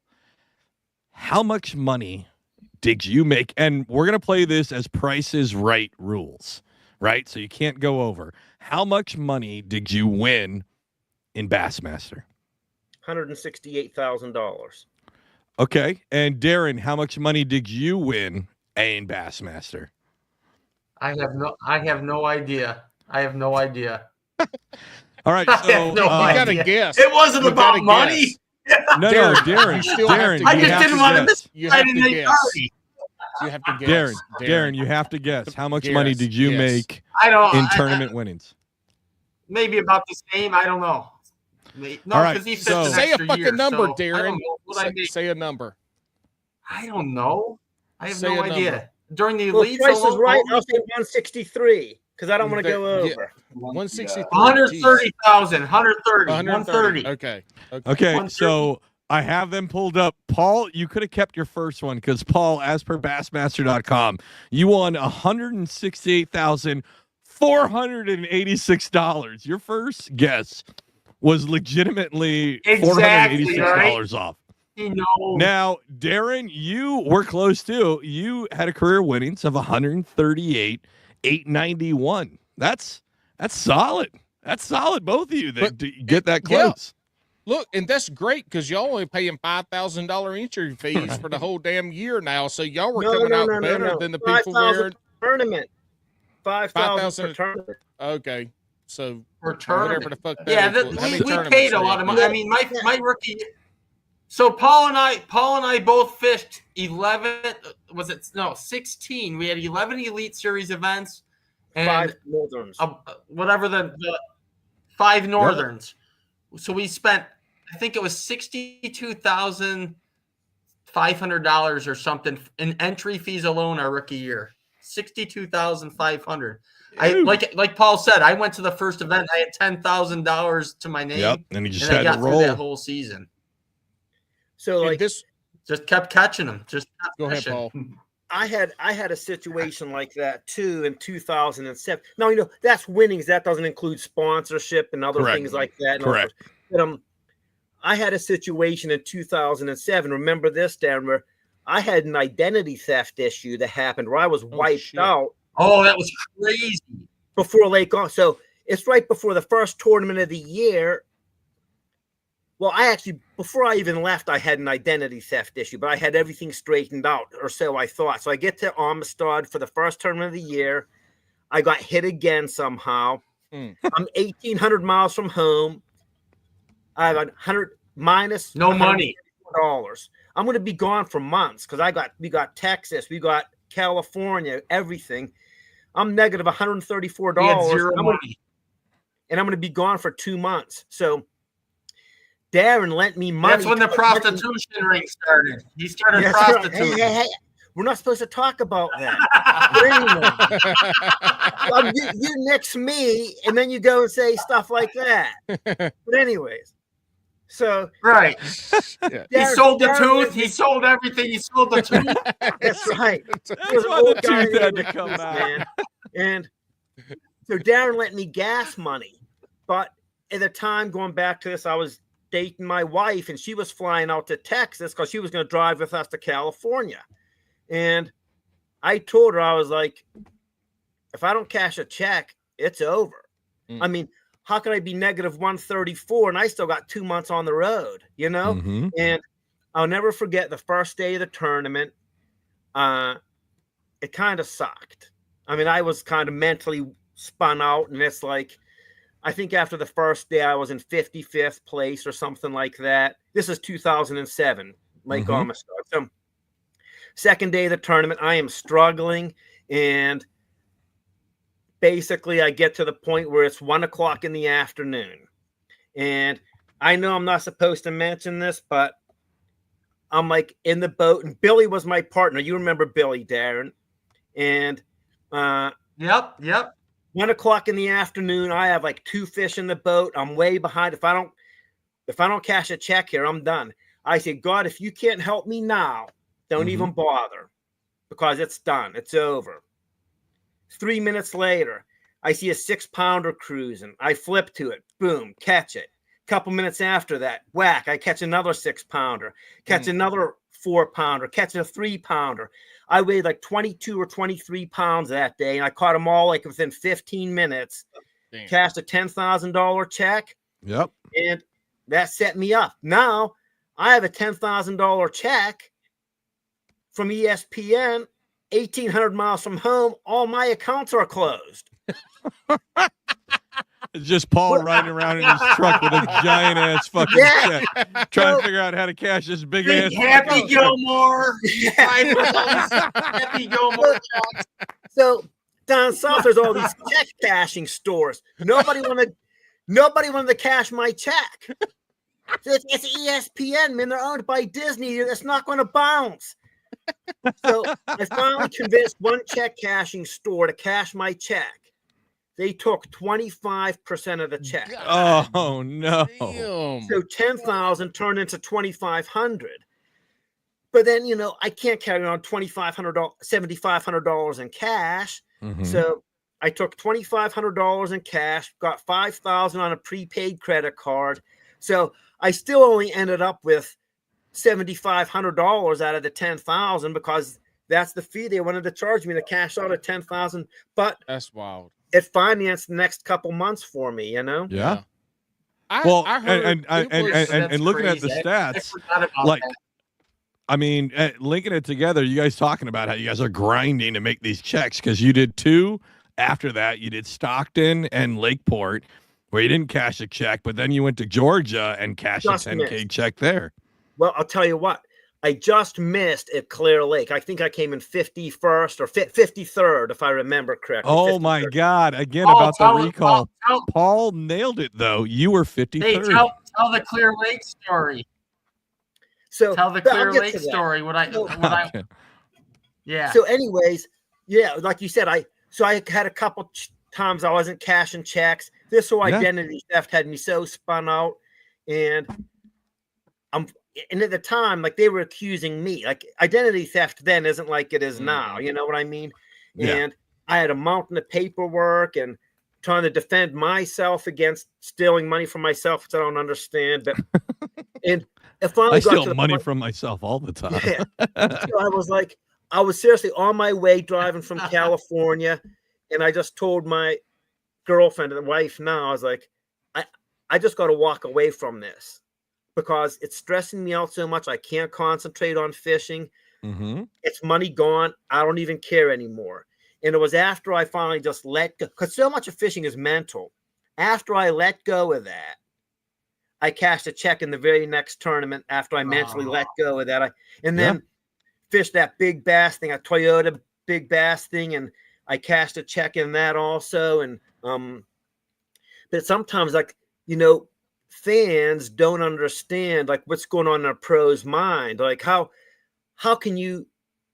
B: how much money did you make? And we're gonna play this as Price is Right rules, right? So you can't go over. How much money did you win in Bassmaster?
D: $168,000.
B: Okay. And Darrin, how much money did you win in Bassmaster?
C: I have no idea.
B: All right. So
A: you got to guess.
C: It wasn't about money.
B: No, Darrin.
C: I just didn't want to miss.
A: You have to guess. You have to guess.
B: Darrin, you have to guess. How much money did you make in tournament winnings?
C: Maybe about the same. I don't know. No,
B: all right,
C: so
A: say a fucking number, Darrin. Say a number.
C: I don't know. I have no idea. During the elites,
D: Price is Right. I'll say 163 because I don't want to go over.
A: 163.
C: 130,000. 130.
A: Okay.
B: So I have them pulled up. Paul, you could have kept your first one because, Paul, as per Bassmaster.com, you won $168,486. Your first guess was legitimately $486 off. Now, Darrin, you were close too. You had a career winnings of 138,891. That's solid. That's solid, both of you that get that close.
A: Yeah. Look, and that's great because y'all only paying $5,000 entry fees for the whole damn year now. So y'all were coming out better than the people wearing
D: tournament. 5,000 per tournament.
A: Okay, so
C: per tournament.
A: Whatever the fuck
C: that we paid a lot of money. I mean, my rookie. So Paul and I both fished 16. We had 11 Elite Series events and
D: 5 Northerns.
C: Whatever the 5 Northerns. Yep. So we spent, I think it was $62,500 or something in entry fees alone our rookie year. $62,500. I like Paul said, I went to the first event. I had $10,000 to my name.
B: Yep, and he just
C: and
B: had
C: I got
B: to roll
C: through that whole season.
D: So like
A: this,
C: just kept catching them. Just
A: go ahead, Paul.
D: I had a situation like that too in 2007. Now, that's winnings. That doesn't include sponsorship and other things like that.
B: Correct.
D: But I had a situation in 2007. Remember this, Darrin, where I had an identity theft issue that happened where I was wiped out.
C: Oh, that was crazy.
D: Before Lake on. So it's right before the first tournament of the year. Well, before I even left, I had an identity theft issue, but I had everything straightened out, or so I thought. So I get to Amistad for the first tournament of the year. I got hit again somehow. I'm 1,800 miles from home. I got 100 minus
C: no money.
D: $100. I'm going to be gone for months because we got Texas, we got California, everything. I'm negative $134.
C: We had zero money.
D: And I'm going to be gone for 2 months. So Darrin lent me money.
C: That's when the prostitution ring started. He started prostituting.
D: Right. Hey, we're not supposed to talk about that. But anyway, you nix me, and then you go and say stuff like that. But anyways, so
C: right.
A: Yeah.
C: He sold the tooth. He sold everything. He sold the tooth.
D: That's right.
B: That's why the tooth had to come out.
D: Man. And so Darrin lent me gas money, but at the time, going back to this, I was dating my wife, and she was flying out to Texas because she was going to drive with us to California. And I told her, I was like, if I don't cash a check, it's over. I mean, how can I be negative 134 and I still got 2 months on the road,
B: Mm-hmm.
D: And I'll never forget the first day of the tournament. It kind of sucked. I mean, I was kind of mentally spun out, and it's like, I think after the first day, I was in 55th place or something like that. This is 2007, Lake Amistad. So second day of the tournament, I am struggling. And basically, I get to the point where it's 1 o'clock in the afternoon. And I know I'm not supposed to mention this, but I'm like in the boat. And Billy was my partner. You remember Billy, Darrin. And
C: Yep.
D: 1 o'clock in the afternoon, I have like 2 fish in the boat. I'm way behind. If I don't cash a check here, I'm done. I say, God, if you can't help me now, don't even bother, because it's done. It's over. 3 minutes later, I see a 6-pounder cruising. I flip to it. Boom, catch it. Couple minutes after that, whack, I catch another 6-pounder, catch another 4-pounder, catch a 3-pounder. I weighed like 22 or 23 pounds that day, and I caught them all like within 15 minutes. Damn. Cashed a $10,000 check.
B: Yep.
D: And that set me up. Now I have a $10,000 check from ESPN, 1,800 miles from home. All my accounts are closed.
B: It's just Paul riding around in his truck with a giant ass fucking check, trying to figure out how to cash this big ass.
C: Happy Gilmore. Happy Gilmore checks.
D: So down south, there's all these check cashing stores. Nobody wanted to cash my check. It's ESPN, man. They're owned by Disney. It's not going to bounce. So I finally convinced one check cashing store to cash my check. they took 25% of the check.
B: Oh no!
A: Damn.
D: So 10,000 turned into 2,500. But then, you know, I can't carry on $7,500 in cash.
B: Mm-hmm.
D: So I took $2,500 in cash, got 5,000 on a prepaid credit card. So I still only ended up with $7,500 out of the 10,000 because that's the fee they wanted to charge me to cash out at 10,000. But
A: that's wild.
D: It financed the next couple months for me, you know.
B: Yeah.
A: I heard
B: and looking at the stats, like. That. I mean, linking it together, you guys talking about how you guys are grinding to make these checks because you did 2. After that, you did Stockton and Lakeport, where you didn't cash a check, but then you went to Georgia and cashed a $10K check there.
D: Well, I'll tell you what. I just missed at Clear Lake. I think I came in 51st or 53rd, if I remember correctly.
B: Oh, 53rd. My God. Again, about the recall. Paul nailed it, though. You were 53rd.
C: Hey, tell the Clear Lake story.
D: So
C: tell the Clear Lake story. Yeah.
D: So, anyways, yeah, like you said, I had a couple times I wasn't cashing checks. This whole identity theft had me so spun out, and at the time, like they were accusing me. Like identity theft then isn't like it is now. You know what I mean? Yeah. And I had a mountain of paperwork and trying to defend myself against stealing money from myself, which I don't understand. But and
B: I steal money from myself all the time.
D: Yeah. So I was seriously on my way driving from California, and I just told my girlfriend and wife now, I was like, I just got to walk away from this because it's stressing me out so much. I can't concentrate on fishing.
B: Mm-hmm.
D: It's money gone. I don't even care anymore. And it was after I finally just let go, because so much of fishing is mental. After I let go of that, I cashed a check in the very next tournament after I mentally let go of that. And then fished that big bass thing, a Toyota big bass thing, and I cashed a check in that also. And but sometimes, like, you know, fans don't understand like what's going on in a pro's mind. Like how can you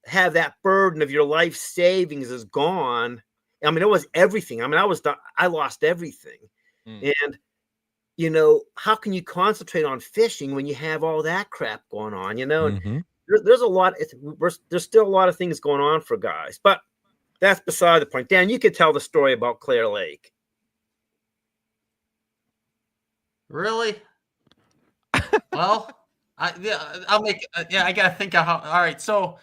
D: have that burden of your life savings is gone? I mean, it was everything. I mean, I lost everything. And you know, how can you concentrate on fishing when you have all that crap going on, you know? And there's a lot, there's still a lot of things going on for guys, but that's beside the point. Dan, you could tell the story about Clear Lake.
C: Really? Well, I'll make, I got to think of how, all right. So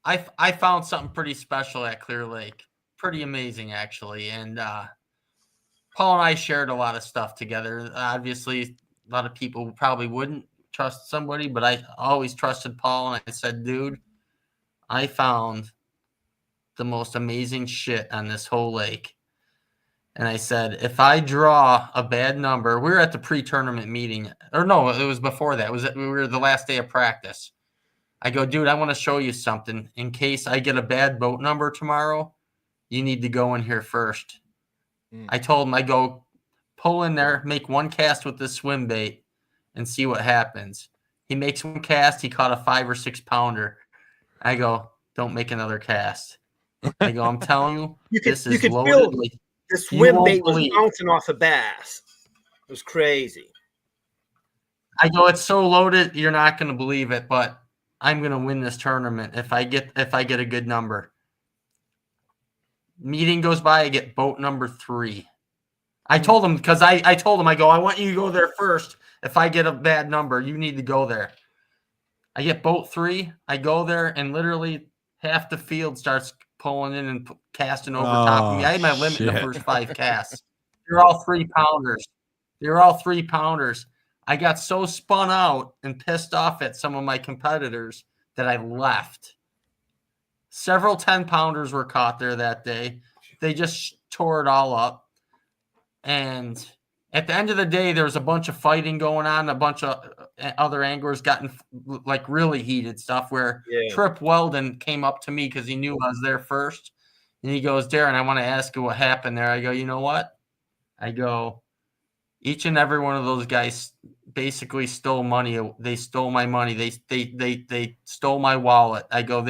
C: I found something pretty special at Clear Lake. Pretty amazing, actually. And, Paul and I shared a lot of stuff together. Obviously, a lot of people probably wouldn't trust somebody, but I always trusted Paul. And I said, dude, I found the most amazing shit on this whole lake. And I said, if I draw a bad number, we were at the pre-tournament meeting. Or no, it was before that. We were the last day of practice. I go, dude, I want to show you something. In case I get a bad boat number tomorrow, you need to go in here first. I told him, I go, pull in there, make one cast with this swim bait and see what happens. He makes one cast. He caught a 5 or 6 pounder. I go, don't make another cast. I go, I'm telling you, this is loaded.
D: The swim bait was bouncing off a bass. It was crazy.
C: I go, it's so loaded, you're not going to believe it, but I'm going to win this tournament if I get a good number. Meeting goes by, I get boat number 3. I told him, because I told him, I go, I want you to go there first. If I get a bad number, you need to go there. I get boat 3. I go there, and literally half the field starts pulling in and casting over top of me. I had my limit in the first 5 casts. They're all 3-pounders. They're all 3-pounders. I got so spun out and pissed off at some of my competitors that I left. Several 10-pounders were caught there that day. They just tore it all up. And at the end of the day, there was a bunch of fighting going on. A bunch of other anglers got in, like, really heated stuff where Trip Weldon came up to me because he knew I was there first. And he goes, Darrin, I want to ask you what happened there. I go, you know what? I go, each and every one of those guys basically stole money. They stole my money. They stole my wallet. I go,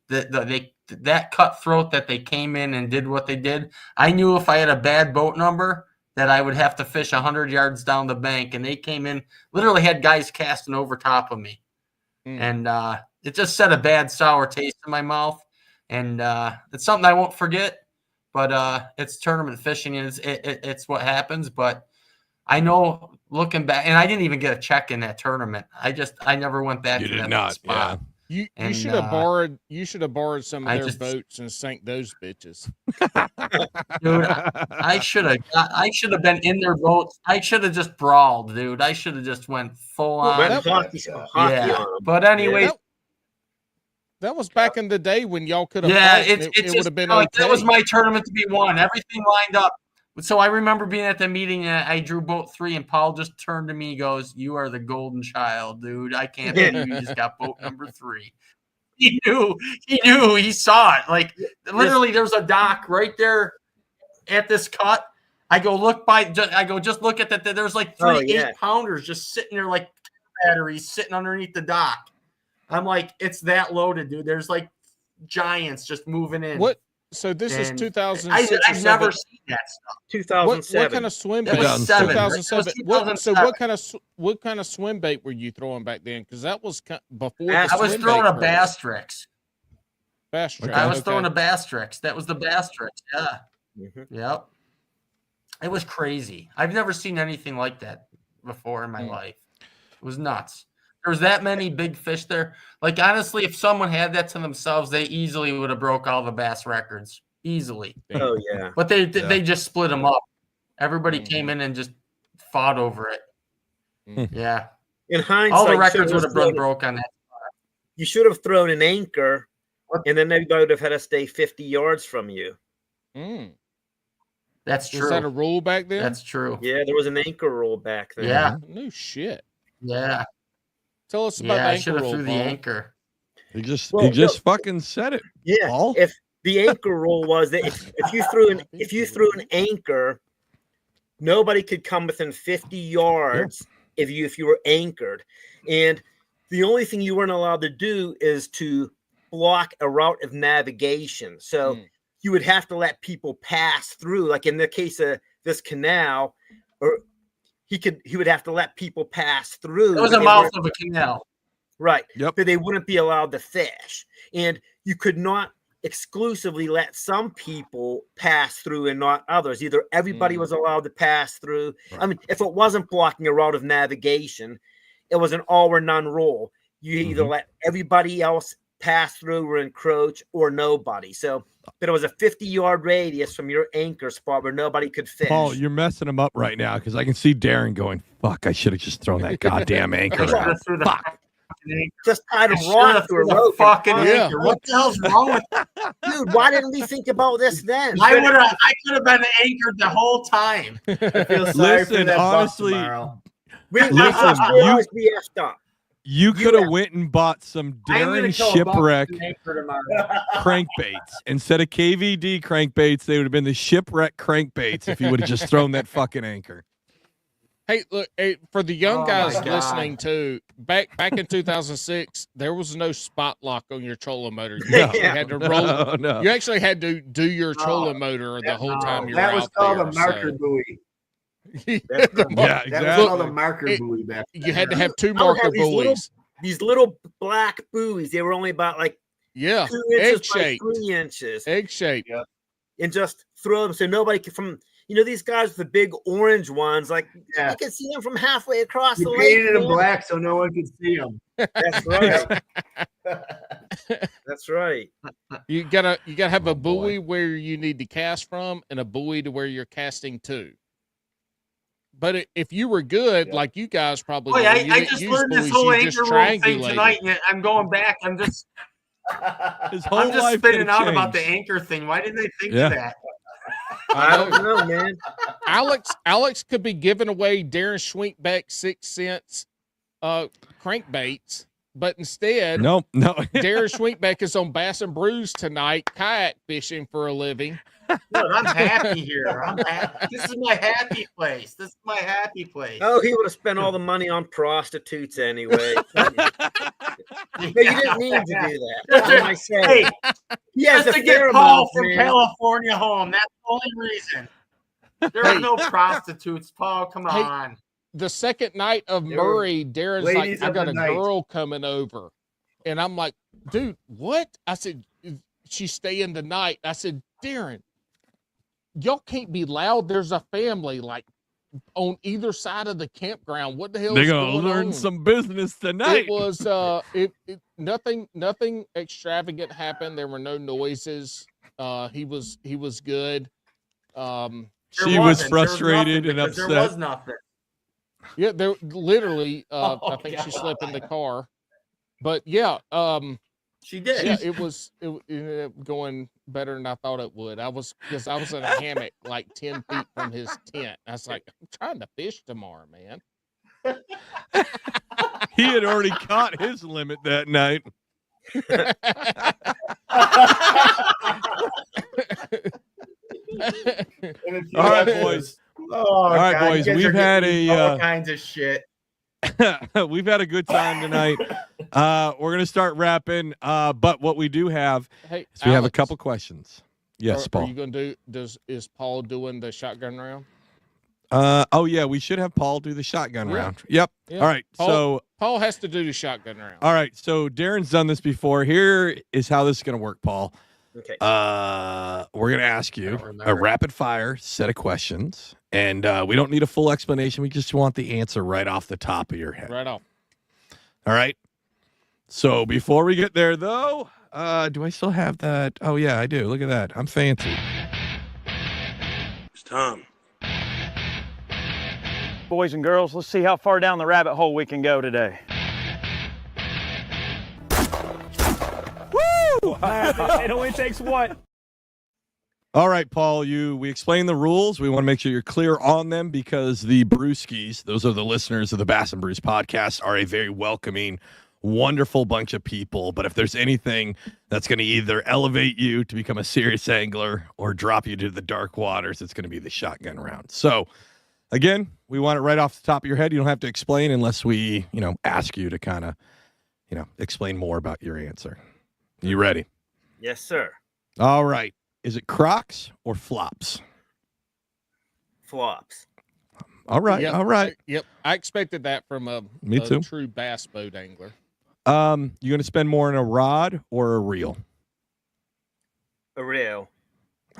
C: that cutthroat that they came in and did what they did. I knew if I had a bad boat number that I would have to fish 100 yards down the bank, and they came in, literally had guys casting over top of me. And it just set a bad sour taste in my mouth. And it's something I won't forget, but it's tournament fishing, and it's what happens. But I know looking back, and I didn't even get a check in that tournament. I never went back to that spot.
A: You should have borrowed some of their boats and sank those bitches.
C: Dude, I should have been in their boats. I should have just brawled, dude. I should have just went full on. But anyway,
A: that was back in the day when y'all could have.
C: Yeah, it would have been like, that was my tournament to be won. Everything lined up. So I remember being at the meeting, and I drew boat 3, and Paul just turned to me, goes, "You are the golden child, dude. I can't believe you just got boat number 3." He knew, he saw it. Like, literally, there's a dock right there at this cut. I go, just look at that. There's like 3 8-pounders just sitting there like batteries sitting underneath the dock. I'm like, it's that loaded, dude. There's like giants just moving in.
A: What? So this is 2006.
C: I've never seen that stuff.
D: 2007.
A: What kind of swim bait?
C: 2007.
A: What kind of swim bait were you throwing back then? Because that was before.
C: I was throwing a Bastrix.
A: Bastrix.
C: I was throwing a Bastrix. That was the Bastrix. Yeah.
D: Mm-hmm.
C: Yep. It was crazy. I've never seen anything like that before in my life. It was nuts. There was that many big fish there. Like, honestly, if someone had that to themselves, they easily would have broke all the bass records. Easily.
D: Oh, yeah.
C: But they just split them up. Everybody came in and just fought over it. Yeah.
D: In hindsight,
C: all the records would have been broke on that.
D: You should have thrown an anchor, and then everybody would have had to stay 50 yards from you.
C: That's true.
A: Was that a rule back then?
C: That's true.
D: Yeah, there was an anchor rule back then.
C: Yeah.
A: No shit.
C: Yeah.
A: Tell us about the
C: I
A: anchor
C: should have
A: rule,
C: threw the
A: Paul.
C: anchor.
B: He just fucking said it.
D: Yeah.
B: Paul?
D: If the anchor rule was that if you threw an anchor, nobody could come within 50 yards if you were anchored. And the only thing you weren't allowed to do is to block a route of navigation. So you would have to let people pass through. Like in the case of this canal, or he would have to let people pass through.
C: It was a mouth of a canal.
D: Right.
B: Yep.
D: But they wouldn't be allowed to fish. And you could not exclusively let some people pass through and not others. Either everybody was allowed to pass through. Right. I mean, if it wasn't blocking a route of navigation, it was an all or none rule. You either let everybody else pass through or encroach, or nobody. So, but it was a 50-yard radius from your anchor spot where nobody could fish.
B: Paul, you're messing him up right now, because I can see Darrin going, "Fuck, I should have just thrown that goddamn anchor out. Fuck."
D: Just tied a rock to a rope.
C: Fucking anchor. What the hell's wrong with that?
D: Dude, why didn't we think about this then?
C: I could have been anchored the whole time.
E: I feel sorry for that
B: honestly, you could have went and bought some Darrin shipwreck crankbaits. Instead of KVD crankbaits, they would have been the shipwreck crankbaits if you would have just thrown that fucking anchor.
A: Hey, look, for the young guys listening too, back in 2006, there was no spot lock on your trolling motor. You actually had to roll. No. You actually had to do your trolling motor the whole time you were out there.
E: That was called a marker buoy.
A: Exactly.
E: That was called a marker buoy back then.
A: You had to have 2 marker buoys.
D: These little black buoys, they were only about like 2 inches by 3 inches.
A: Egg shape.
E: Yeah.
D: And just throw them so nobody could these guys with the big orange ones, like you can see them from halfway across the lake.
E: You painted them black so no one could see them.
D: That's right. That's right.
A: You gotta have a buoy where you need to cast from and a buoy to where you're casting to. But if you were good, like you guys probably,
C: I just learned this whole anchor rule thing tonight, and I'm going back. I'm just spinning out about the anchor thing. Why didn't they think of that?
D: I don't know, man.
A: Alex could be giving away Darrin Schwinkbeck 6 cents crankbaits But instead,
B: no.
A: Darrin Schwinkbeck is on Bass and Brews tonight, kayak fishing for a living.
C: Look, I'm happy here. This is my happy place.
D: Oh, he would have spent all the money on prostitutes anyway. But you didn't mean to do that.
C: Hey, he has to get Paul from California home. That's the only reason. There are no prostitutes, Paul. Come on.
A: The second night of Murray, Darren's like, I got a girl coming over. And I'm like, dude, what? I said, she's staying the night. I said, Darrin, y'all can't be loud. There's a family like on either side of the campground. What the hell is going on?
B: They're gonna learn some business tonight.
A: It was nothing extravagant happened. There were no noises. He was good.
B: She was frustrated and upset.
C: There was nothing.
A: Yeah, there literally. I think she slept in the car, but yeah,
C: she did.
A: Yeah, it ended up going better than I thought it would. Because I was in a hammock like 10 feet from his tent. I was like, I'm trying to fish tomorrow, man.
B: He had already caught his limit that night. All right, boys.
C: All
B: right, boys. We've had
C: all kinds of shit.
B: We've had a good time tonight. We're gonna start wrapping. But what we do have is we have a couple questions. Yes, Paul.
A: Are you gonna is Paul doing the shotgun round?
B: Oh yeah, we should have Paul do the shotgun round. Yep. All right.
A: Paul has to do the shotgun round.
B: All right. So Darren's done this before. Here is how this is gonna work, Paul.
D: Okay.
B: We're gonna ask you a rapid fire set of questions, and we don't need a full explanation. We just want the answer right off the top of your head.
A: Right off.
B: All right. So before we get there, though, do I still have that? Oh yeah, I do. Look at that. I'm fancy.
F: It's time.
G: Boys and girls, let's see how far down the rabbit hole we can go today. Woo! It only takes one.
B: All right, Paul, we explained the rules. We want to make sure you're clear on them because the Brewskis, those are the listeners of the Bass and Brews podcast, are a very welcoming, wonderful bunch of people. But if there's anything that's going to either elevate you to become a serious angler or drop you to the dark waters, it's going to be the shotgun round. So, again, we want it right off the top of your head. You don't have to explain unless we, ask you to kind of, explain more about your answer. You ready?
D: Yes, sir.
B: All right. Is it Crocs or flops?
D: Flops.
B: All right.
A: Yep.
B: All right.
A: Yep. I expected that from a true bass boat angler.
B: You going to spend more on a rod or a reel?
D: A reel.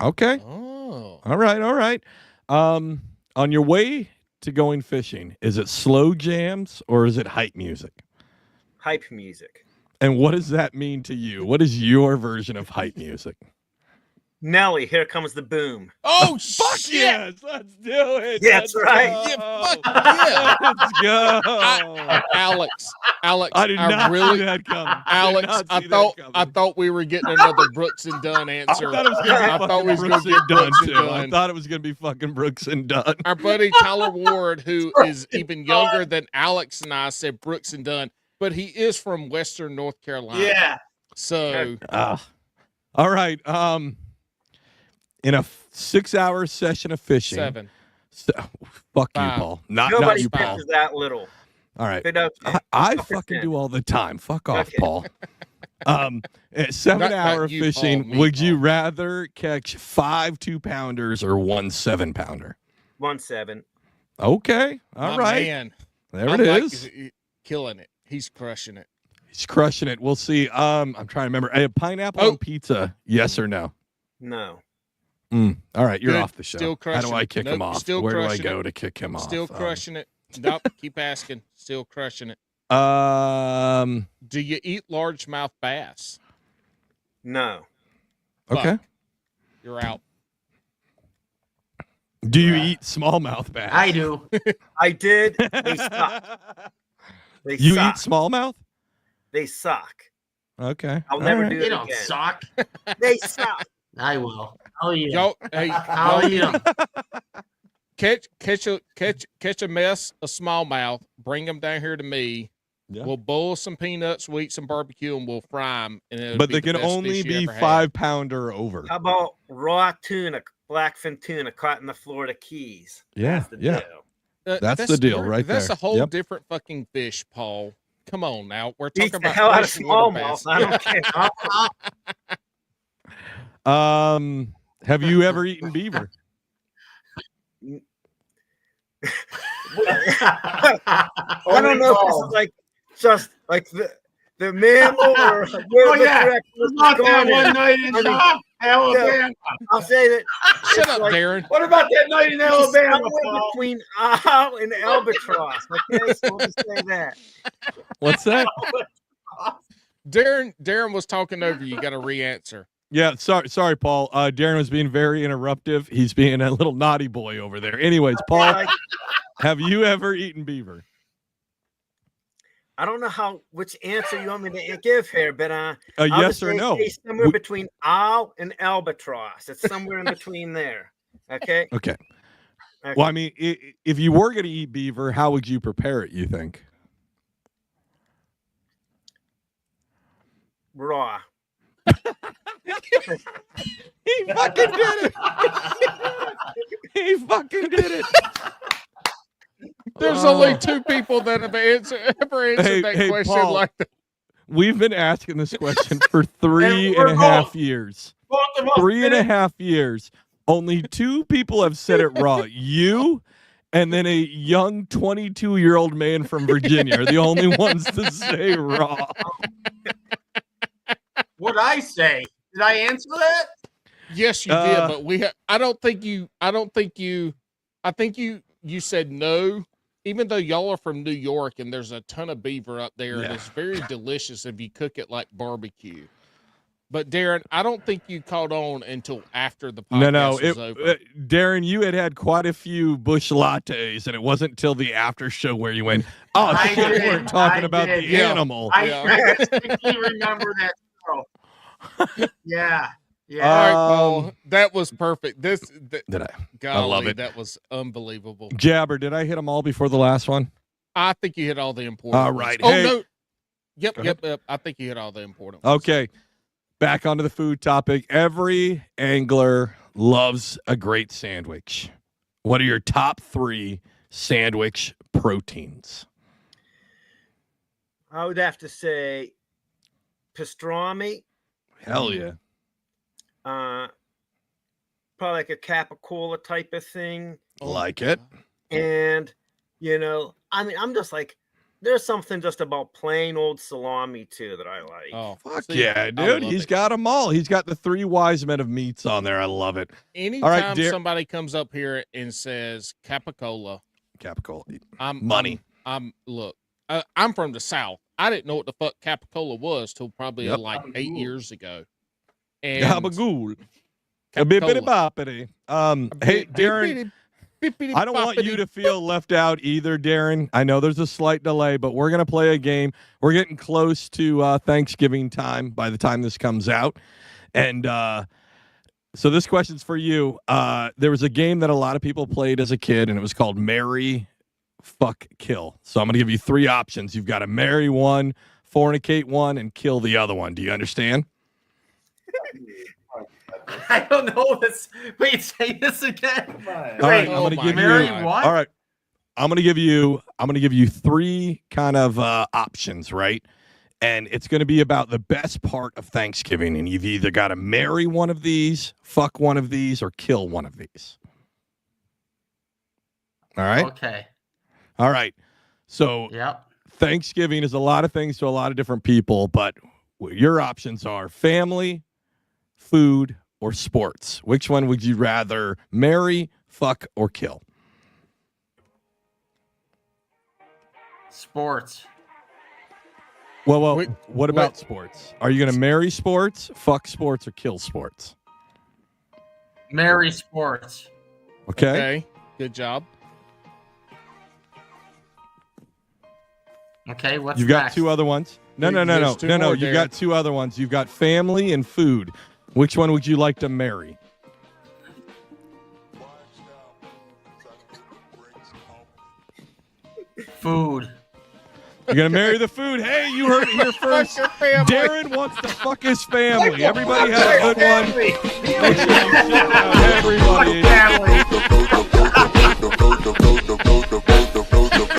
B: Okay.
A: Oh.
B: All right. All right. On your way to going fishing, is it slow jams or is it hype music?
D: Hype music.
B: And what does that mean to you? What is your version of hype music?
D: Nelly, Here Comes the Boom.
A: Oh,
B: fuck
A: shit.
B: Yes, let's do it.
D: Yeah, that's right.
A: Yeah, fuck yeah.
B: Let's go.
A: Alex,
B: I did not
A: really,
B: see that coming.
A: Alex, I thought we were getting another Brooks and Dunn answer.
B: I thought it was going to be Brooks and Dunn, too.
A: Dunn.
B: I thought it was going to be fucking Brooks and Dunn.
A: Our buddy Tyler Ward, who is even younger than Alex and I, said Brooks and Dunn, but he is from Western North Carolina.
C: Yeah.
A: So.
B: All right. In a 6-hour session of fishing.
A: 7.
B: Fuck
A: 5.
B: you, Paul. Not
D: Nobody
B: you, Paul.
D: fishes that little.
B: All right.
D: Okay.
B: I fucking do all the time. Fuck off, Paul. At 7-hour
A: not you,
B: fishing,
A: Paul, me,
B: would you
A: Paul.
B: rather catch 5 2-pounders or 1 7-pounder?
D: 1 7.
B: Okay. All right.
A: Man.
B: There it is.
A: Killing it. He's crushing it.
B: He's crushing it. We'll see. I'm trying to remember. Pineapple on pizza, yes or no?
D: No.
B: All right, you're
A: Good.
B: off the show.
A: Still
B: How do I kick him
A: Nope,
B: off?
A: still
B: Where do I
A: crushing
B: go
A: it.
B: to kick him off?
A: Still crushing it. Nope. Keep asking. Still crushing it. Do you eat largemouth bass?
D: No.
B: Okay.
A: Fuck. You're out.
B: Do you eat smallmouth bass?
C: I do.
D: I did. They suck. They
B: You
D: suck.
B: eat smallmouth?
D: They suck.
B: Okay.
D: I'll never do
C: They
D: it
C: don't
D: again.
C: suck.
D: They suck.
C: I will. I'll eat them.
A: I'll
C: eat them.
A: Catch a mess of smallmouth. Bring them down here to me.
B: Yeah.
A: We'll boil some peanuts, we'll eat some barbecue, and we'll fry them.
B: But they can only be 5-pounder over.
D: How about raw tuna, blackfin tuna caught in the Florida Keys?
B: Yeah,
D: That's the deal.
B: That's the deal right there.
A: That's a whole different fucking fish, Paul. Come on now. We're talking about
D: the hell out of
A: freshwater
D: smallmouth.
A: bass.
D: I don't care.
B: Have you ever eaten beaver?
D: I don't know if this is like just like the mammal or where the correct
C: Not that one night in Alabama.
D: I'll say that.
A: Shut up, Darrin.
C: What about that night in Alabama?
D: Somewhere between owl and albatross. Okay, so we'll just say that.
B: What's that?
A: Darrin was talking over you. You got to re-answer.
B: Yeah, sorry, Paul. Darrin was being very interruptive. He's being a little naughty boy over there. Anyways, Paul, have you ever eaten beaver?
D: I don't know which answer you want me to give here, but
B: yes or no?
D: Somewhere between owl and albatross. It's somewhere in between there. Okay.
B: Okay. Well, I mean, if you were going to eat beaver, how would you prepare it? You think?
D: Raw.
B: He fucking did it. He fucking did it.
A: There's only two people that have ever answered that question
B: Paul,
A: like that.
B: We've been asking this question for 3.5 years. 3.5 years. Only 2 people have said it raw. You and then a young 22-year-old man from Virginia are the only ones to say raw.
C: What'd I say? Did I answer that?
A: Yes, you did, but I think you said no. Even though y'all are from New York and there's a ton of beaver up there, and it's very delicious if you cook it like barbecue. But Darrin, I don't think you caught on until after the podcast was over.
B: Darrin, you had quite a few bush lattes, and it wasn't until the after show where you went, "Oh shit, we weren't talking about the animal."
C: I distinctly remember that show. Yeah.
A: All right, Paul, that was perfect.
B: Did I?
A: Golly,
B: I love it.
A: That was unbelievable.
B: Jabber, did I hit them all before the last one?
A: I think you hit all the important
B: All
A: ones.
B: right.
A: Oh,
B: hey.
A: no. Yep. I think you hit all the important ones.
B: Okay. Back onto the food topic. Every angler loves a great sandwich. What are your top 3 sandwich proteins?
D: I would have to say pastrami.
B: Hell yeah.
D: Probably like a capicola type of thing.
B: Like it.
D: And, I mean, I'm just like, there's something just about plain old salami, too, that I like.
B: Oh, fuck yeah, dude. He's got them all. He's got the 3 wise men of meats on there. I love it.
A: Anytime somebody comes up here and says capicola.
B: Money.
A: I'm from the South. I didn't know what the fuck capicola was till probably like 8 years ago. And
B: Gabagool. Hey, Darrin, I don't want you to feel left out either, Darrin. I know there's a slight delay, but we're going to play a game. We're getting close to Thanksgiving time by the time this comes out. And so this question's for you. There was a game that a lot of people played as a kid, and it was called Marry, Fuck, Kill. So I'm going to give you 3 options. You've got to marry one, fornicate one, and kill the other one. Do you understand?
C: I don't know this. Wait, say this again.
B: All right, I'm going to give you.
C: What?
B: All right, I'm going to give you 3 kind of options, right? And it's going to be about the best part of Thanksgiving, and you've either got to marry one of these, fuck one of these, or kill one of these. All right.
C: Okay.
B: All right. So Thanksgiving is a lot of things to a lot of different people, but your options are family, food, or sports. Which one would you rather marry, fuck, or kill?
C: Sports.
B: Well, what about sports? Are you going to marry sports, fuck sports, or kill sports?
C: Marry sports.
B: Okay.
A: Good job.
C: Okay, what's
B: You've got
C: next?
B: 2 other ones. No. You've got 2 other ones. You've got family and food. Which one would you like to marry?
C: Food.
B: You're gonna marry the food. Hey, you heard it here first. Darrin wants to fuck his family. Everybody have a good one. Make sure you shout out everybody.